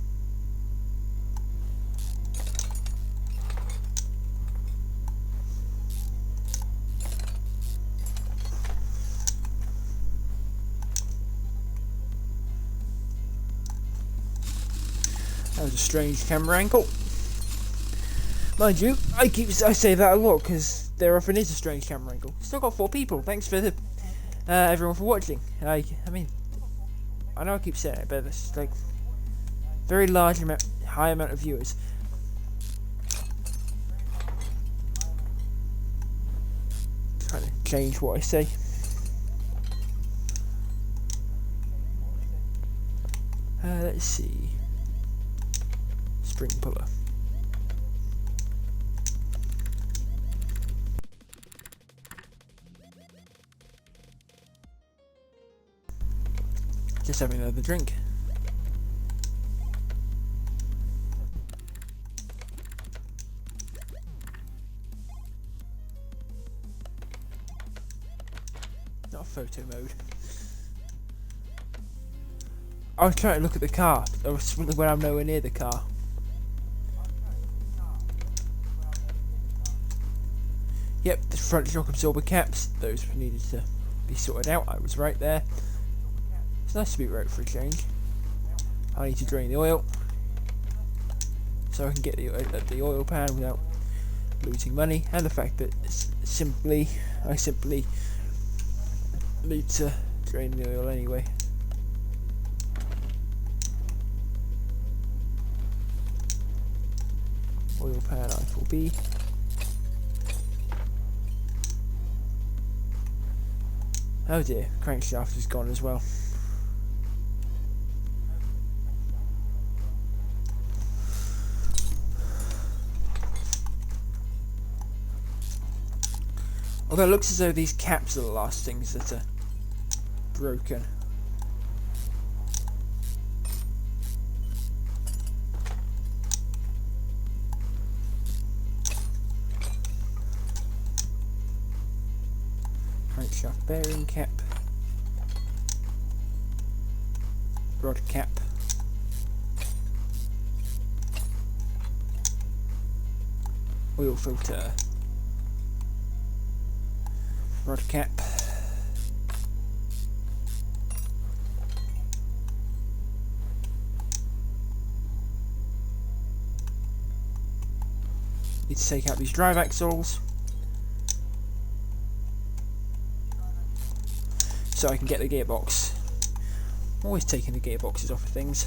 That was a strange camera angle. Mind you, I say that a lot because there often is a strange camera angle. Still got 4 people. Thanks for the, everyone for watching. I mean, I know I keep saying it, but it's like very high amount of viewers. Trying to change what I say. Let's see. Spring puller. Just having another drink. Not photo mode. I was trying to look at the car. When I'm nowhere near the car. Yep, the front shock absorber caps. Those needed to be sorted out. I was right there. It's nice to be right for a change. I need to drain the oil so I can get the oil pan without losing money, and the fact that I simply need to drain the oil anyway. Oil pan I4B. Oh dear, crankshaft is gone as well. Although it looks as though these caps are the last things that are broken. Crankshaft bearing cap. Rod cap. Oil filter. Rod cap. Need to take out these drive axles so I can get the gearbox. I'm always taking the gearboxes off of things.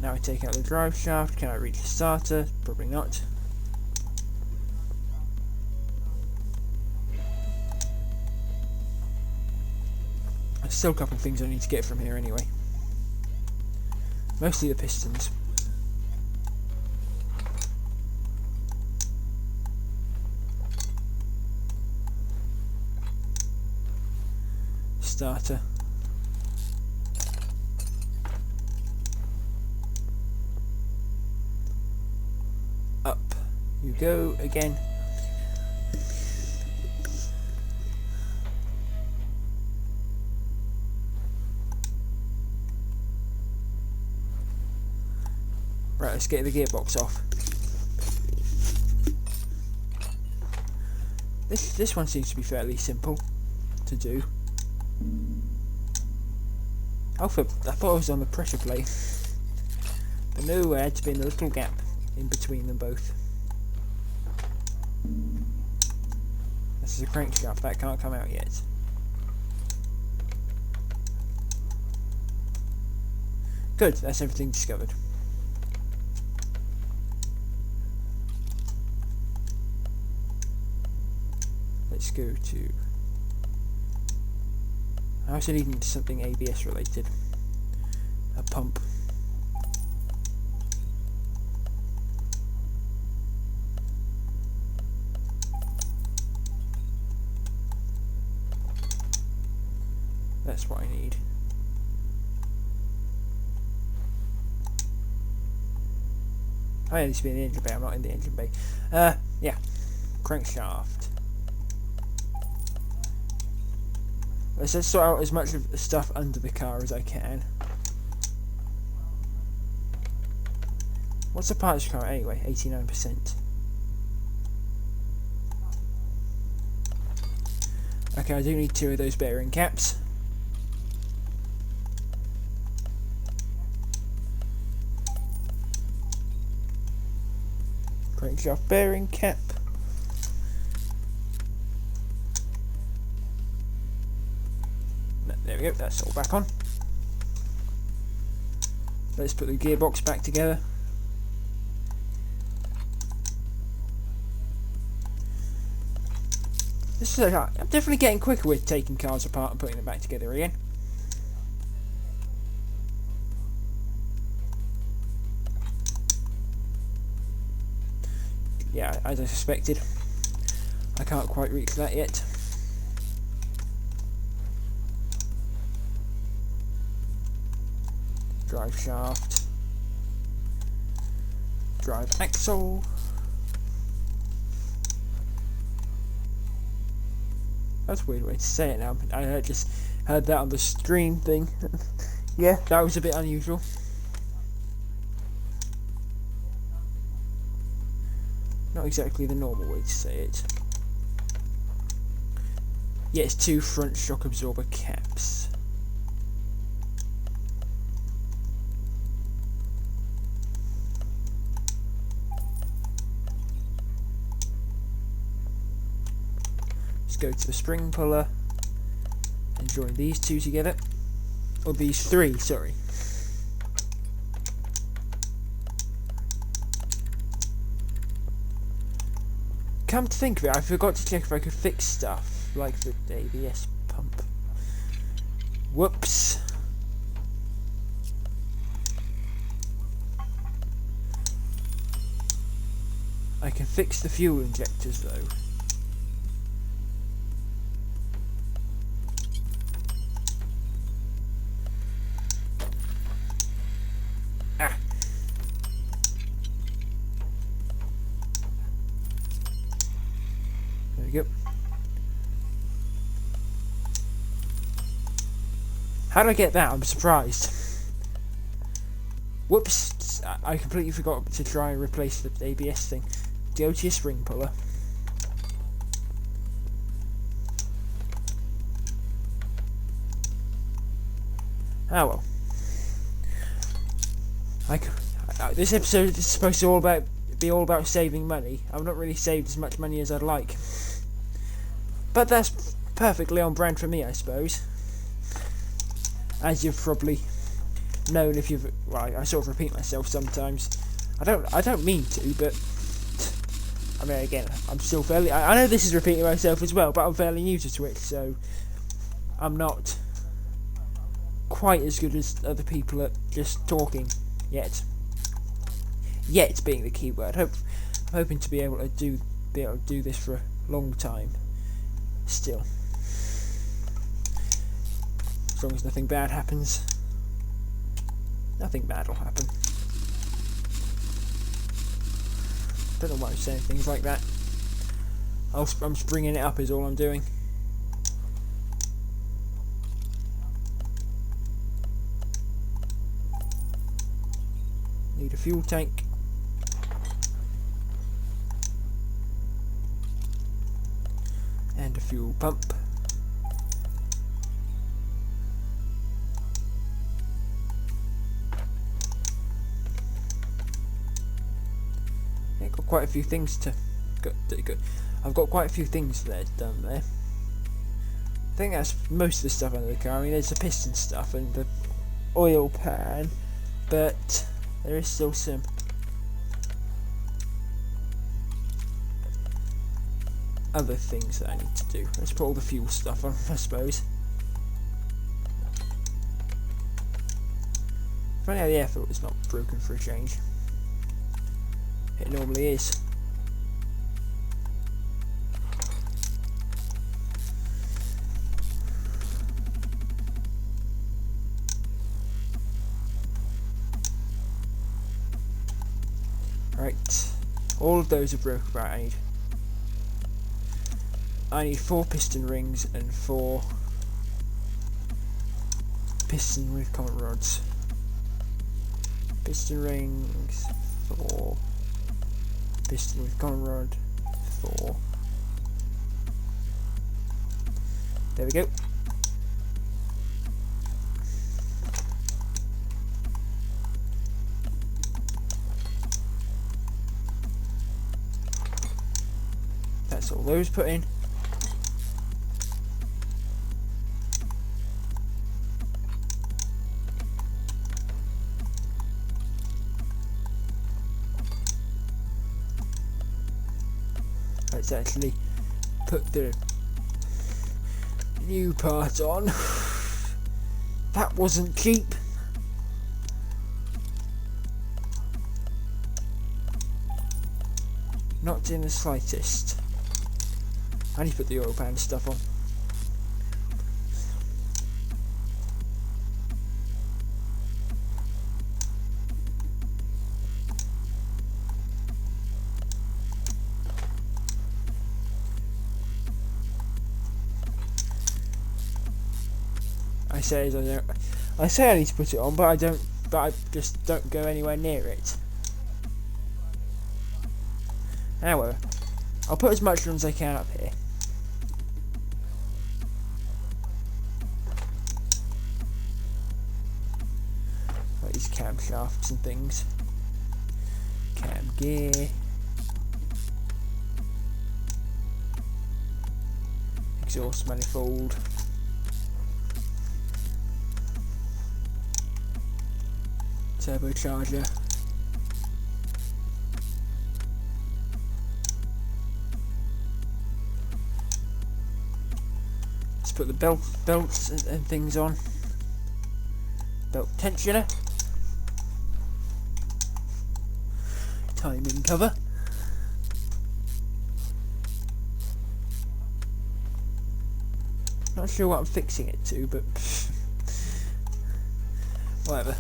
Now I take out the drive shaft. Can I reach the starter? Probably not. There's still a couple of things I need to get from here anyway. Mostly the pistons. Starter. Up you go again. Right, let's get the gearbox off. This one seems to be fairly simple to do. I thought I was on the pressure plate. But no, there had to be a little gap in between them both. This is a crankshaft, that can't come out yet. Good, that's everything discovered. Let's go to... I also need something ABS related. A pump. That's what I need. I need to be in the engine bay, I'm not in the engine bay. Yeah. Crankshaft. Let's just sort out as much of the stuff under the car as I can. What's the parts car anyway? 89%. Okay, I do need 2 of those bearing caps. Crankshaft bearing cap. There we go, that's all back on. Let's put the gearbox back together. This is I'm definitely getting quicker with taking cars apart and putting them back together again. Yeah, as I suspected. I can't quite reach that yet. Drive shaft. Drive axle. That's a weird way to say it now. I just heard that on the stream thing. Yeah, that was a bit unusual. Not exactly the normal way to say it. Yes, 2 front shock absorber caps. Go to the spring puller and join these 2 together, or these 3, sorry. Come to think of it, I forgot to check if I could fix stuff like the ABS pump. Whoops. I can fix the fuel injectors though. There we go. How did I get that? I'm surprised. Whoops! I completely forgot to try and replace the ABS thing. Go to your spring puller. Ah well. This episode is supposed to be all about saving money. I've not really saved as much money as I'd like. But that's perfectly on brand for me, I suppose. As you've probably known if you've... Well, I sort of repeat myself sometimes. I don't mean to, but... I mean, again, I'm still fairly... I know this is repeating myself as well, but I'm fairly new to Twitch, so... I'm not quite as good as other people at just talking yet. Yet being the key word. I'm hoping to be able to do this for a long time. Still. As long as nothing bad happens. Nothing bad will happen. Don't know why I'm saying things like that. I'm springing it up is all I'm doing. Need a fuel tank. And a fuel pump. Got quite a few things to go. I've got quite a few things there done there. I think that's most of the stuff under the car. I mean, there's the piston stuff and the oil pan but there is still some other things that I need to do. Let's put all the fuel stuff on, I suppose. Funny how the air filter's not broken for a change. It normally is. Right, all of those are broken. Right, I need 4 piston rings and 4 piston with common rods. Piston rings, 4 piston with common rod, 4. There we go. That's all those put in. Let's actually put the new part on. That wasn't cheap. Not in the slightest. I need to put the oil pan stuff on. I say I need to put it on, but I don't. But I just don't go anywhere near it. However, I'll put as much on as I can up here. Like these camshafts and things. Cam gear. Exhaust manifold. Turbocharger. Let's put the belts and things on. Belt tensioner. Timing cover. Not sure what I'm fixing it to, but whatever.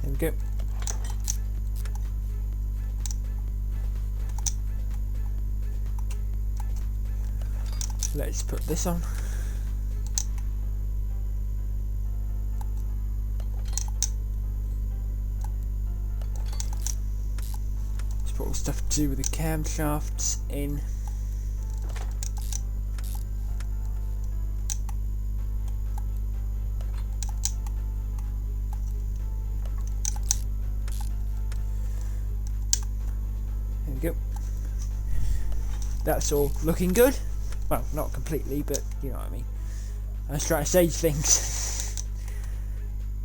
There we go. Let's put this on. Let's put all the stuff to do with the camshafts in. There we go. That's all looking good. Well, not completely, but you know what I mean. I was trying to save things.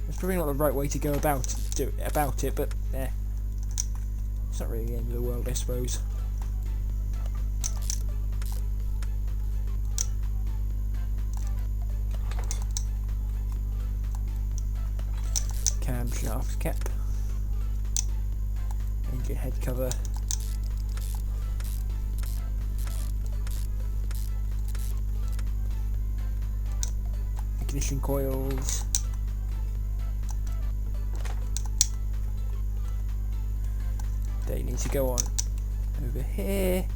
That's probably not the right way to go about it, but it's not really the end of the world, I suppose. Camshaft cap, engine head cover. Ignition coils. They need to go on over here.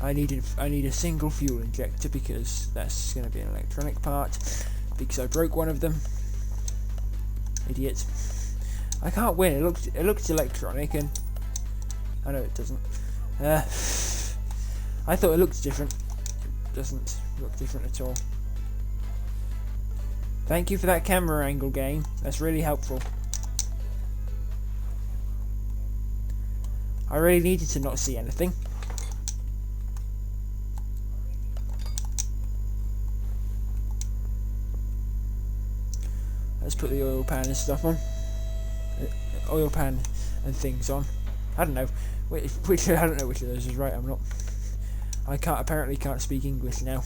I need a single fuel injector because that's going to be an electronic part. Because I broke one of them. Idiot. I can't win. It looks electronic, and I know it doesn't. I thought it looked different. Doesn't look different at all. Thank you for that camera angle game. That's really helpful. I really needed to not see anything. Let's put the oil pan and stuff on. Oil pan and things on. I don't know which I don't know which of those is right. I'm not. I apparently can't speak English now.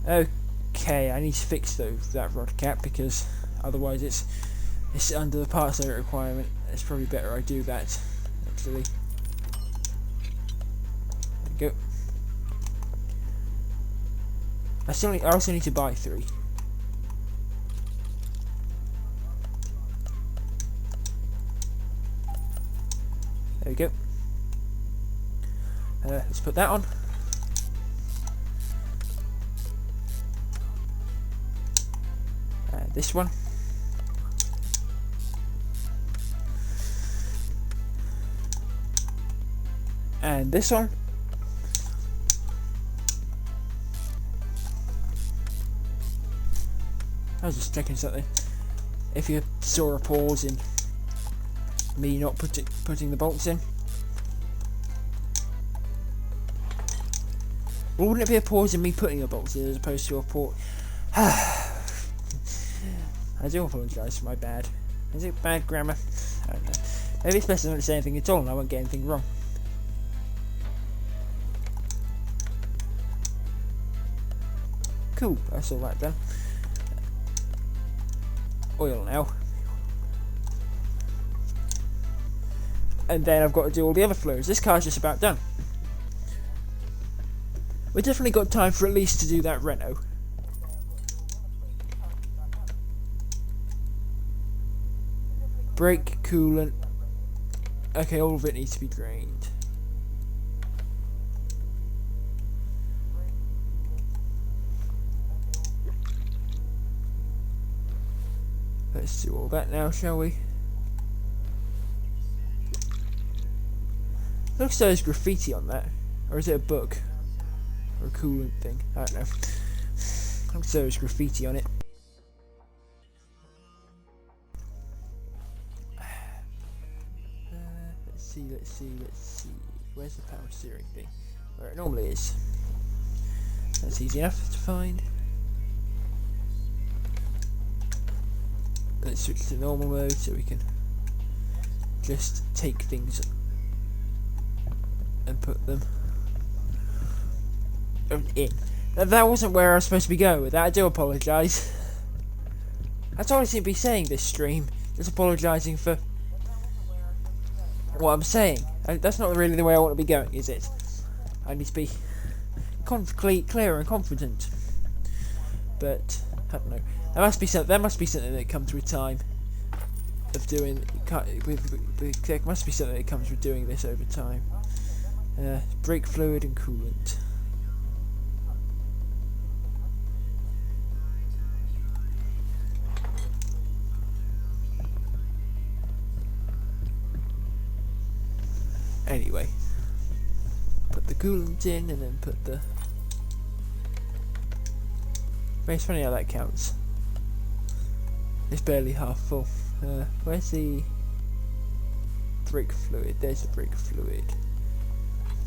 Okay, I need to fix that rod cap because otherwise it's under the parts limit requirement. It's probably better I do that actually. There we go. I also need to buy 3. There we go. Let's put that on. This one. And this one. I was just checking something. If you saw a pause in me not putting the bolts in. Well, wouldn't it be a pause in me putting the bolts in as opposed to a pause? I do apologise for my bad. Is it bad grammar? I don't know. Maybe it's best not to say anything at all and I won't get anything wrong. Cool, that's all right then. Oil now. And then I've got to do all the other fluids. This car's just about done. We've definitely got time for at least to do that Renault. Brake, coolant. Okay, all of it needs to be drained. Let's do all that now, shall we? Looks like there's graffiti on that. Or is it a book? Or a coolant thing? I don't know. Looks like there's graffiti on it. Let's see. Where's the power steering thing? Where it normally is. That's easy enough to find. Let's switch to normal mode so we can just take things and put them in. That wasn't where I was supposed to be going with that. I do apologise. That's all I seem to be saying this stream. Just apologising for what I'm saying. That's not really the way I want to be going, is it? I need to be clear and confident. But I don't know. There must be something that comes with time of doing. There must be something that comes with doing this over time. Brake fluid and coolant. Anyway, put the coolant in and then put the. It's funny how that counts. It's barely half full. Where's the brake fluid? There's the brake fluid.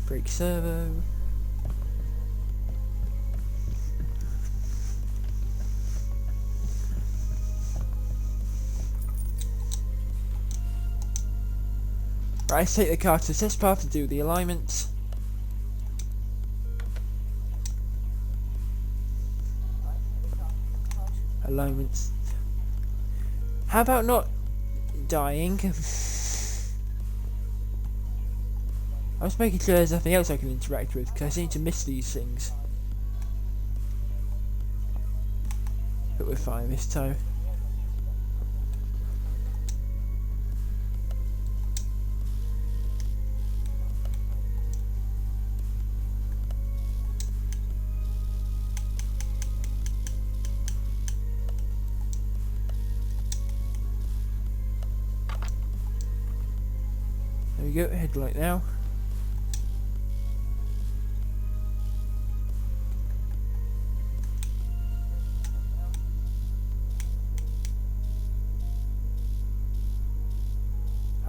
Brake servo. Right, let's take the car to the test path to do the alignments. Alignments. How about not dying? I was making sure there's nothing else I can interact with because I seem to miss these things. But we're fine this time. There we go, headlight now.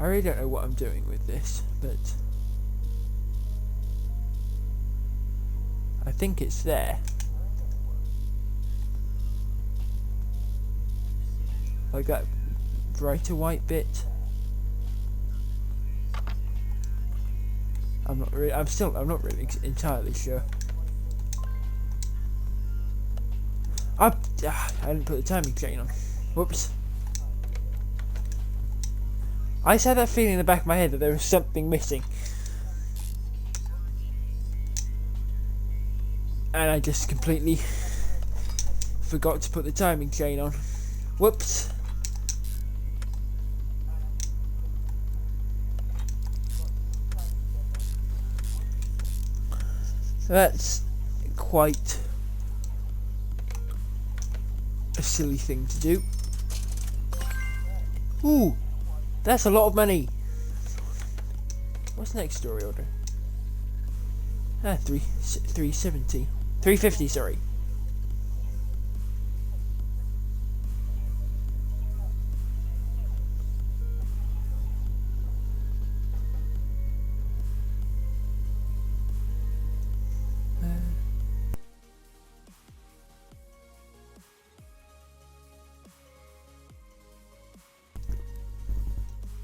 I really don't know what I'm doing with this, but I think it's there. Like that brighter white bit. I'm not really entirely sure. I didn't put the timing chain on. Whoops. I just had that feeling in the back of my head that there was something missing. And I just completely forgot to put the timing chain on. Whoops. That's quite a silly thing to do. Ooh, that's a lot of money. What's the next story order? 370. 350, sorry.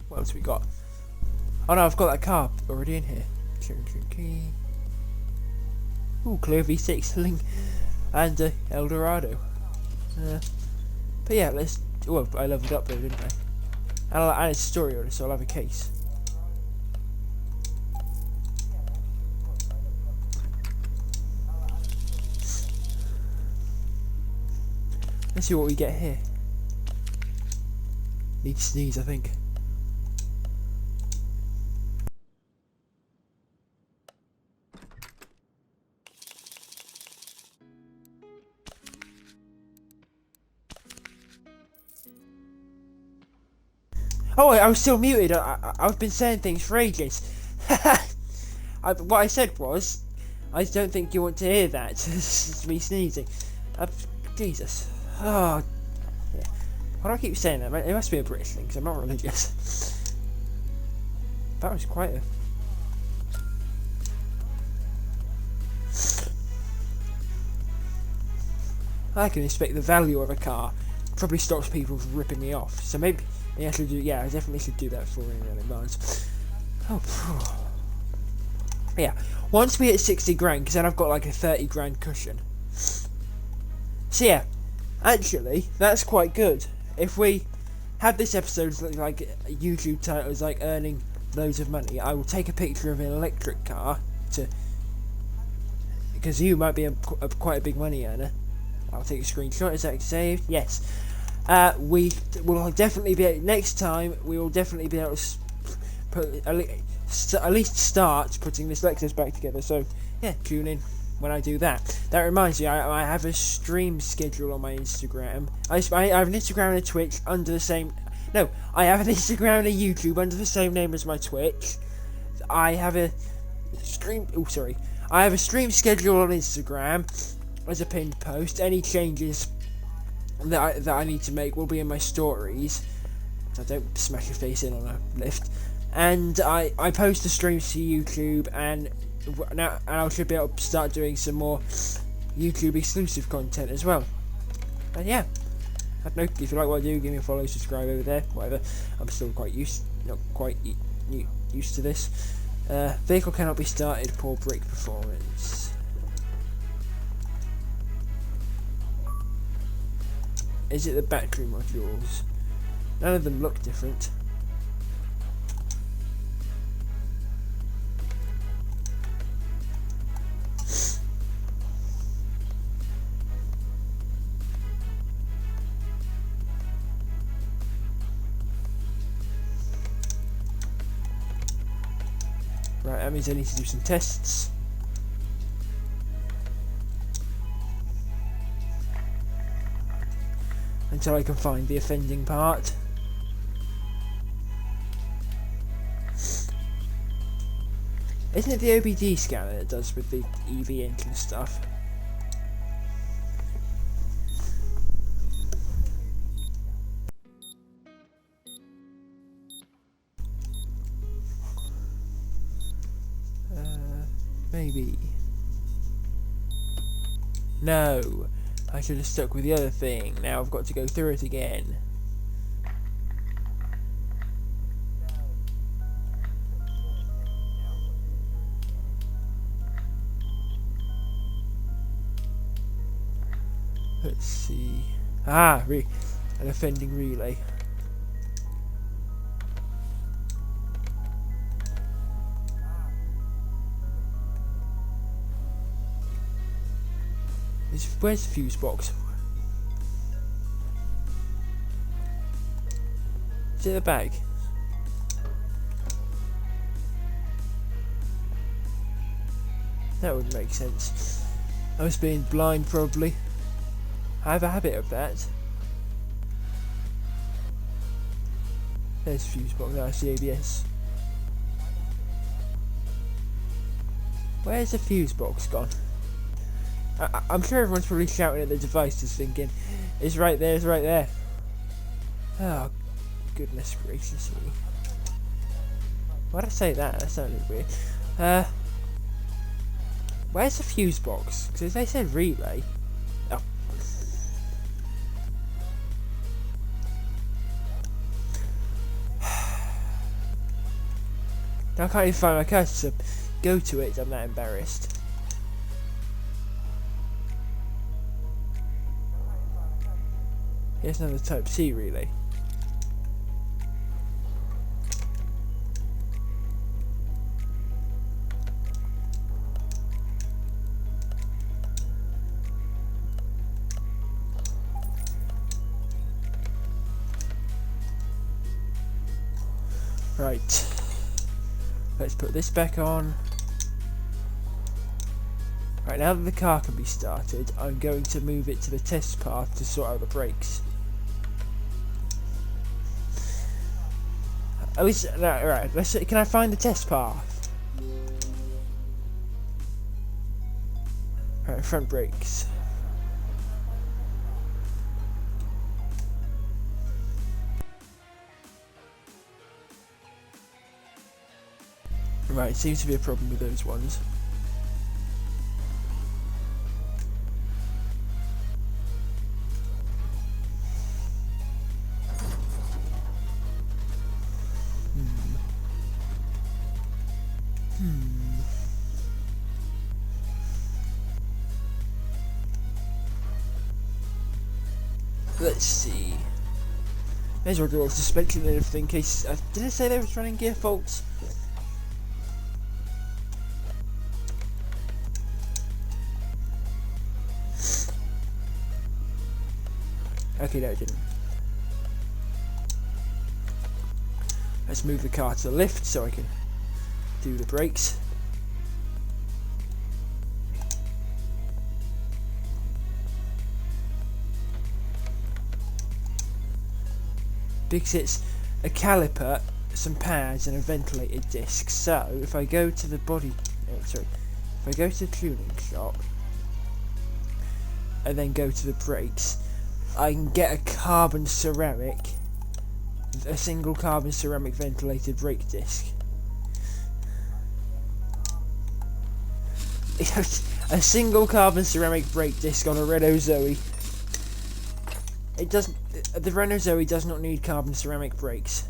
What else we got? Oh no, I've got that car already in here. Ooh, Clear V6 Link and Eldorado. But yeah, let's. Well, I leveled up though, didn't I? And it's a story order, so I'll have a case. Let's see what we get here. Need to sneeze, I think. Oh, I was still muted. I've been saying things for ages. What I said was, I don't think you want to hear that. It's me sneezing. Jesus. Oh, yeah. Why do I keep saying that? It must be a British thing, because I'm not religious. That was quite a... I can expect the value of a car probably stops people from ripping me off. So maybe I should do. Yeah, I definitely should do that for anyone in advance. Oh, yeah. Once we hit 60 grand, because then I've got like a 30 grand cushion. So yeah, actually, that's quite good. If we have this episode like YouTube titles like earning loads of money, I will take a picture of an electric car to, because you might be quite a big money earner. I'll take a screenshot. Is that saved? Yes. We will definitely be next time. We will definitely be able to put at least start putting this Lexus back together. So yeah, tune in when I do that. That reminds me, I have a stream schedule on my Instagram. I have an Instagram and a Twitch under the same. No, I have an Instagram and a YouTube under the same name as my Twitch. I have a stream. Oh, sorry. I have a stream schedule on Instagram as a pinned post. Any changes that I need to make will be in my stories, so don't smash your face in on a lift. And I post the streams to YouTube, and I should be able to start doing some more YouTube exclusive content as well. And yeah, I don't know, if you like what I do, give me a follow, subscribe over there, whatever. I'm still not quite used to this. Vehicle cannot be started, poor brake performance. Is it the battery modules? None of them look different. Right, that means I need to do some tests. Until I can find the offending part. Isn't it the OBD scanner that does with the EV engine stuff? maybe. No, I should have stuck with the other thing. Now I've got to go through it again. Let's see. Ah, an offending relay. Where's the fuse box? Is it the bag? That would make sense. I was being blind, probably. I have a habit of that. There's the fuse box. That's the ABS. Where's the fuse box gone? I'm sure everyone's probably shouting at their devices thinking, it's right there, it's right there. Oh, goodness gracious me. Why'd I say that? That sounded weird. Where's the fuse box? Because they said relay. Oh. Now I can't even find my cursor to go to it, I'm that embarrassed. Here's another Type C relay. Right. Let's put this back on. Right, now that the car can be started, I'm going to move it to the test path to sort out the brakes. At least, no, right, can I find the test path? Right, front brakes. Right, seems to be a problem with those ones. Let's see. May as well do all suspension and everything in case. Did it say there was running gear faults? Okay, no, it didn't. Let's move the car to the lift so I can do the brakes. Because it's a caliper, some pads and a ventilated disc. So if I go to the if I go to the tuning shop and then go to the brakes, I can get a single carbon ceramic ventilated brake disc. A single carbon ceramic brake disc on a Renault Zoe. The Renault Zoe does not need carbon ceramic brakes.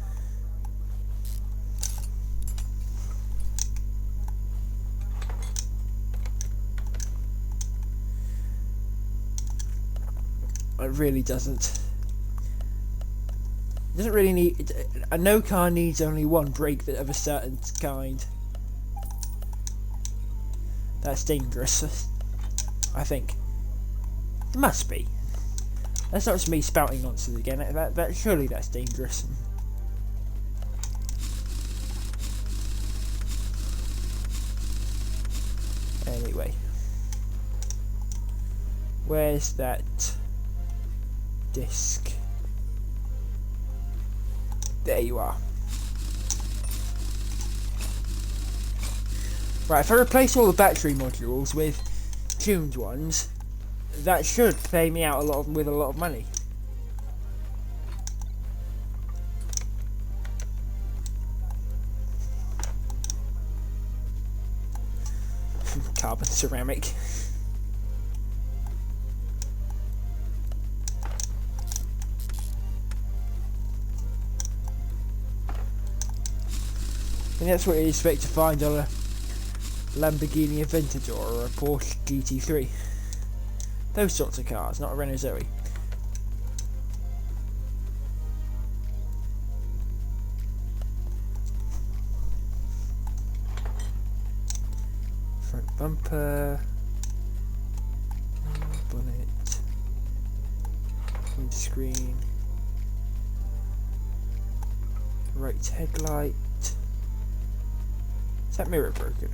It really doesn't. It doesn't really need. No car needs only one brake of a certain kind. That's dangerous. I think. It must be. That's not just me spouting nonsense again. Surely that's dangerous. Anyway, where's that disc? There you are. Right, if I replace all the battery modules with tuned ones, that should pay me out with a lot of money. carbon ceramic. And that's what you expect to find on a Lamborghini Aventador or a Porsche GT3. Those sorts of cars, not a Renault Zoe. Front bumper, bonnet, windscreen, right headlight. Is that mirror broken?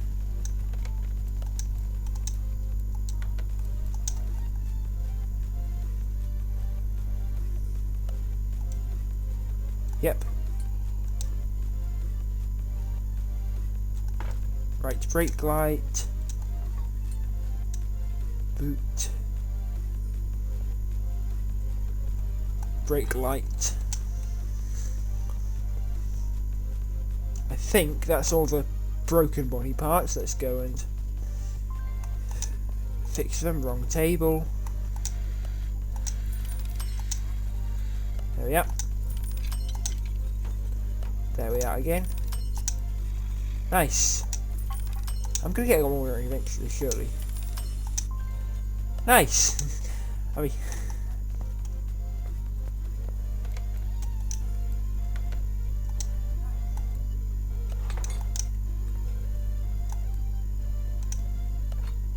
Yep. Right brake light. Boot. Brake light. I think that's all the broken body parts. Let's go and fix them. Wrong table. There we are. There we are again. Nice. I'm gonna get one more eventually, surely. Nice. I mean,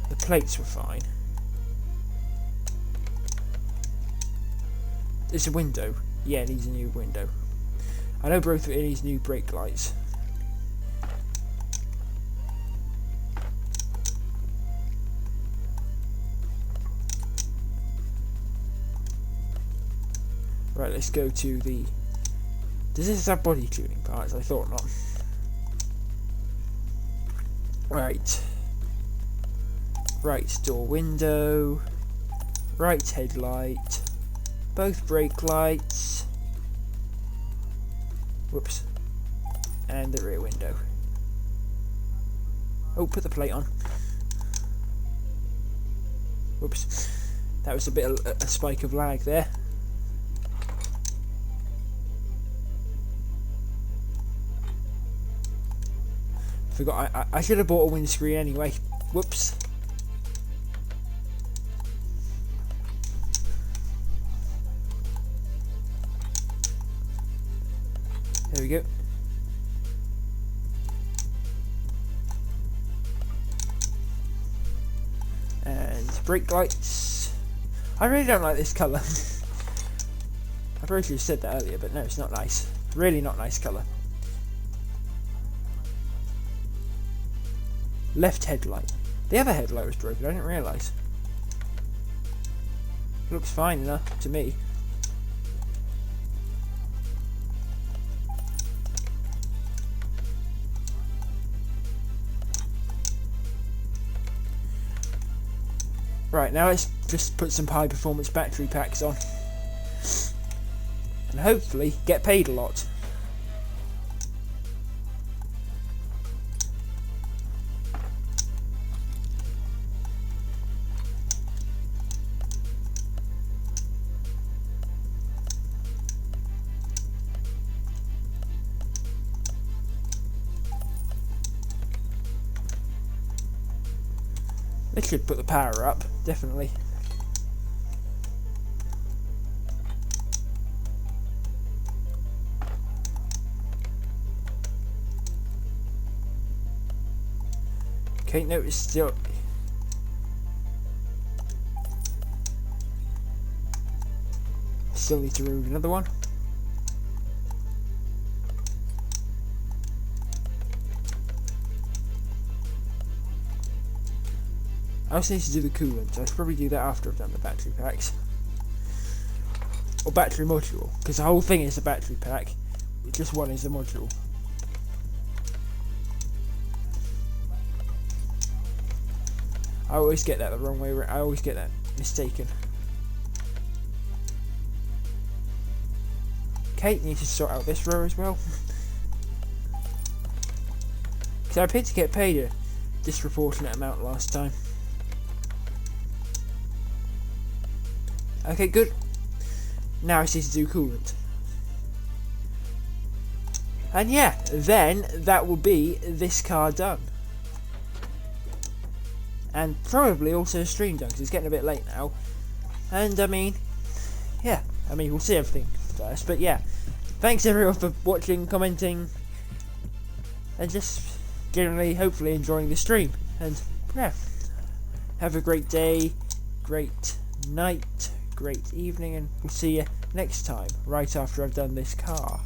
the plates were fine. There's a window. Yeah, it needs a new window. I know both of it needs new brake lights. Right, let's go to the... Does this have body tuning parts? I thought not. Right. Right door window. Right headlight. Both brake lights. Whoops. And the rear window. Oh, put the plate on. Whoops. That was a bit of a spike of lag there. Forgot, I should have bought a windscreen anyway. Whoops. There we go. And brake lights. I really don't like this colour. I probably should have said that earlier, but no, it's not nice. Really not nice colour. Left headlight. The other headlight was broken, I didn't realise. Looks fine enough to me. Right, now let's just put some high performance battery packs on. And hopefully get paid a lot. This should put the power up, definitely. Okay, no, it's still... Still need to remove another one. I also need to do the coolant. I should probably do that after I've done the battery packs. Or battery module, because the whole thing is a battery pack. Just one is a module. I always get that the wrong way. I always get that mistaken. Okay, need to sort out this row as well. Because I appear to get paid disproportionate amount last time. Okay, good. Now I just need to do coolant. And yeah, then that will be this car done. And probably also a stream done, because it's getting a bit late now. And I mean, yeah, we'll see everything first. But yeah, thanks everyone for watching, commenting, and just generally, hopefully enjoying the stream. And yeah, have a great day, great night, great evening, and we'll see you next time, right after I've done this car.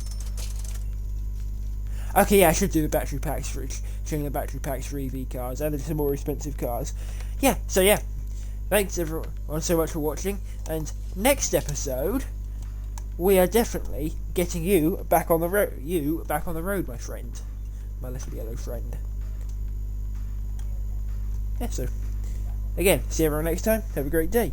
Okay, yeah, I should do the battery packs for showing the battery packs for EV cars and some more expensive cars. Yeah, so yeah, thanks everyone so much for watching, and next episode we are definitely getting you back on the road. You back on the road, my friend, my little yellow friend. Yeah, so again, see everyone next time. Have a great day.